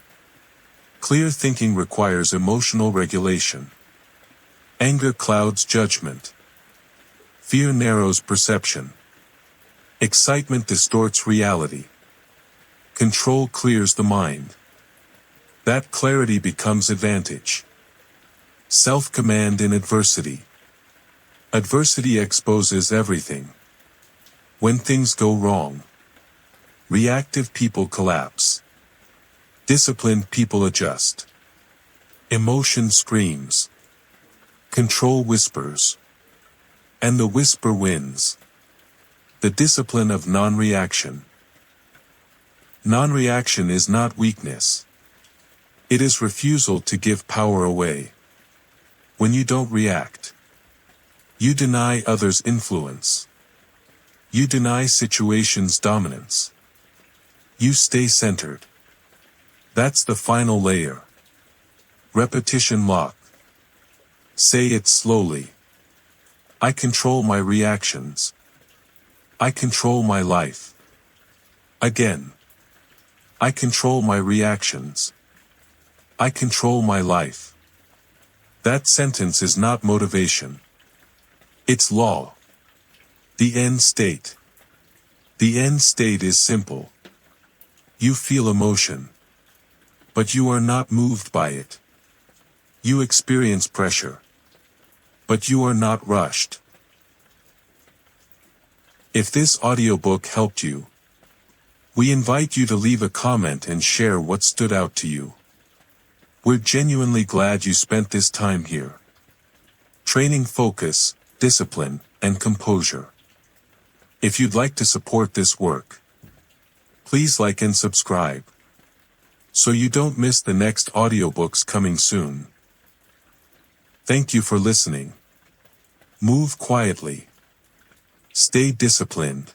Clear thinking requires emotional regulation. Anger clouds judgment. Fear narrows perception. Excitement distorts reality. Control clears the mind. That clarity becomes advantage. Self-command in adversity. Adversity exposes everything. When things go wrong, reactive people collapse. Disciplined people adjust. Emotion screams. Control whispers. And the whisper wins. The discipline of non-reaction. Non-reaction is not weakness. It is refusal to give power away. When you don't react, you deny others' influence. You deny situations' dominance. You stay centered. That's the final layer. Repetition lock. Say it slowly. I control my reactions. I control my life. Again. I control my reactions. I control my life. That sentence is not motivation. It's law. The end state. The end state is simple. You feel emotion. But you are not moved by it. You experience pressure. But you are not rushed. If this audiobook helped you, we invite you to leave a comment and share what stood out to you. We're genuinely glad you spent this time here. Training focus, discipline, and composure. If you'd like to support this work, please like and subscribe, so you don't miss the next audiobooks coming soon. Thank you for listening. Move quietly. Stay disciplined.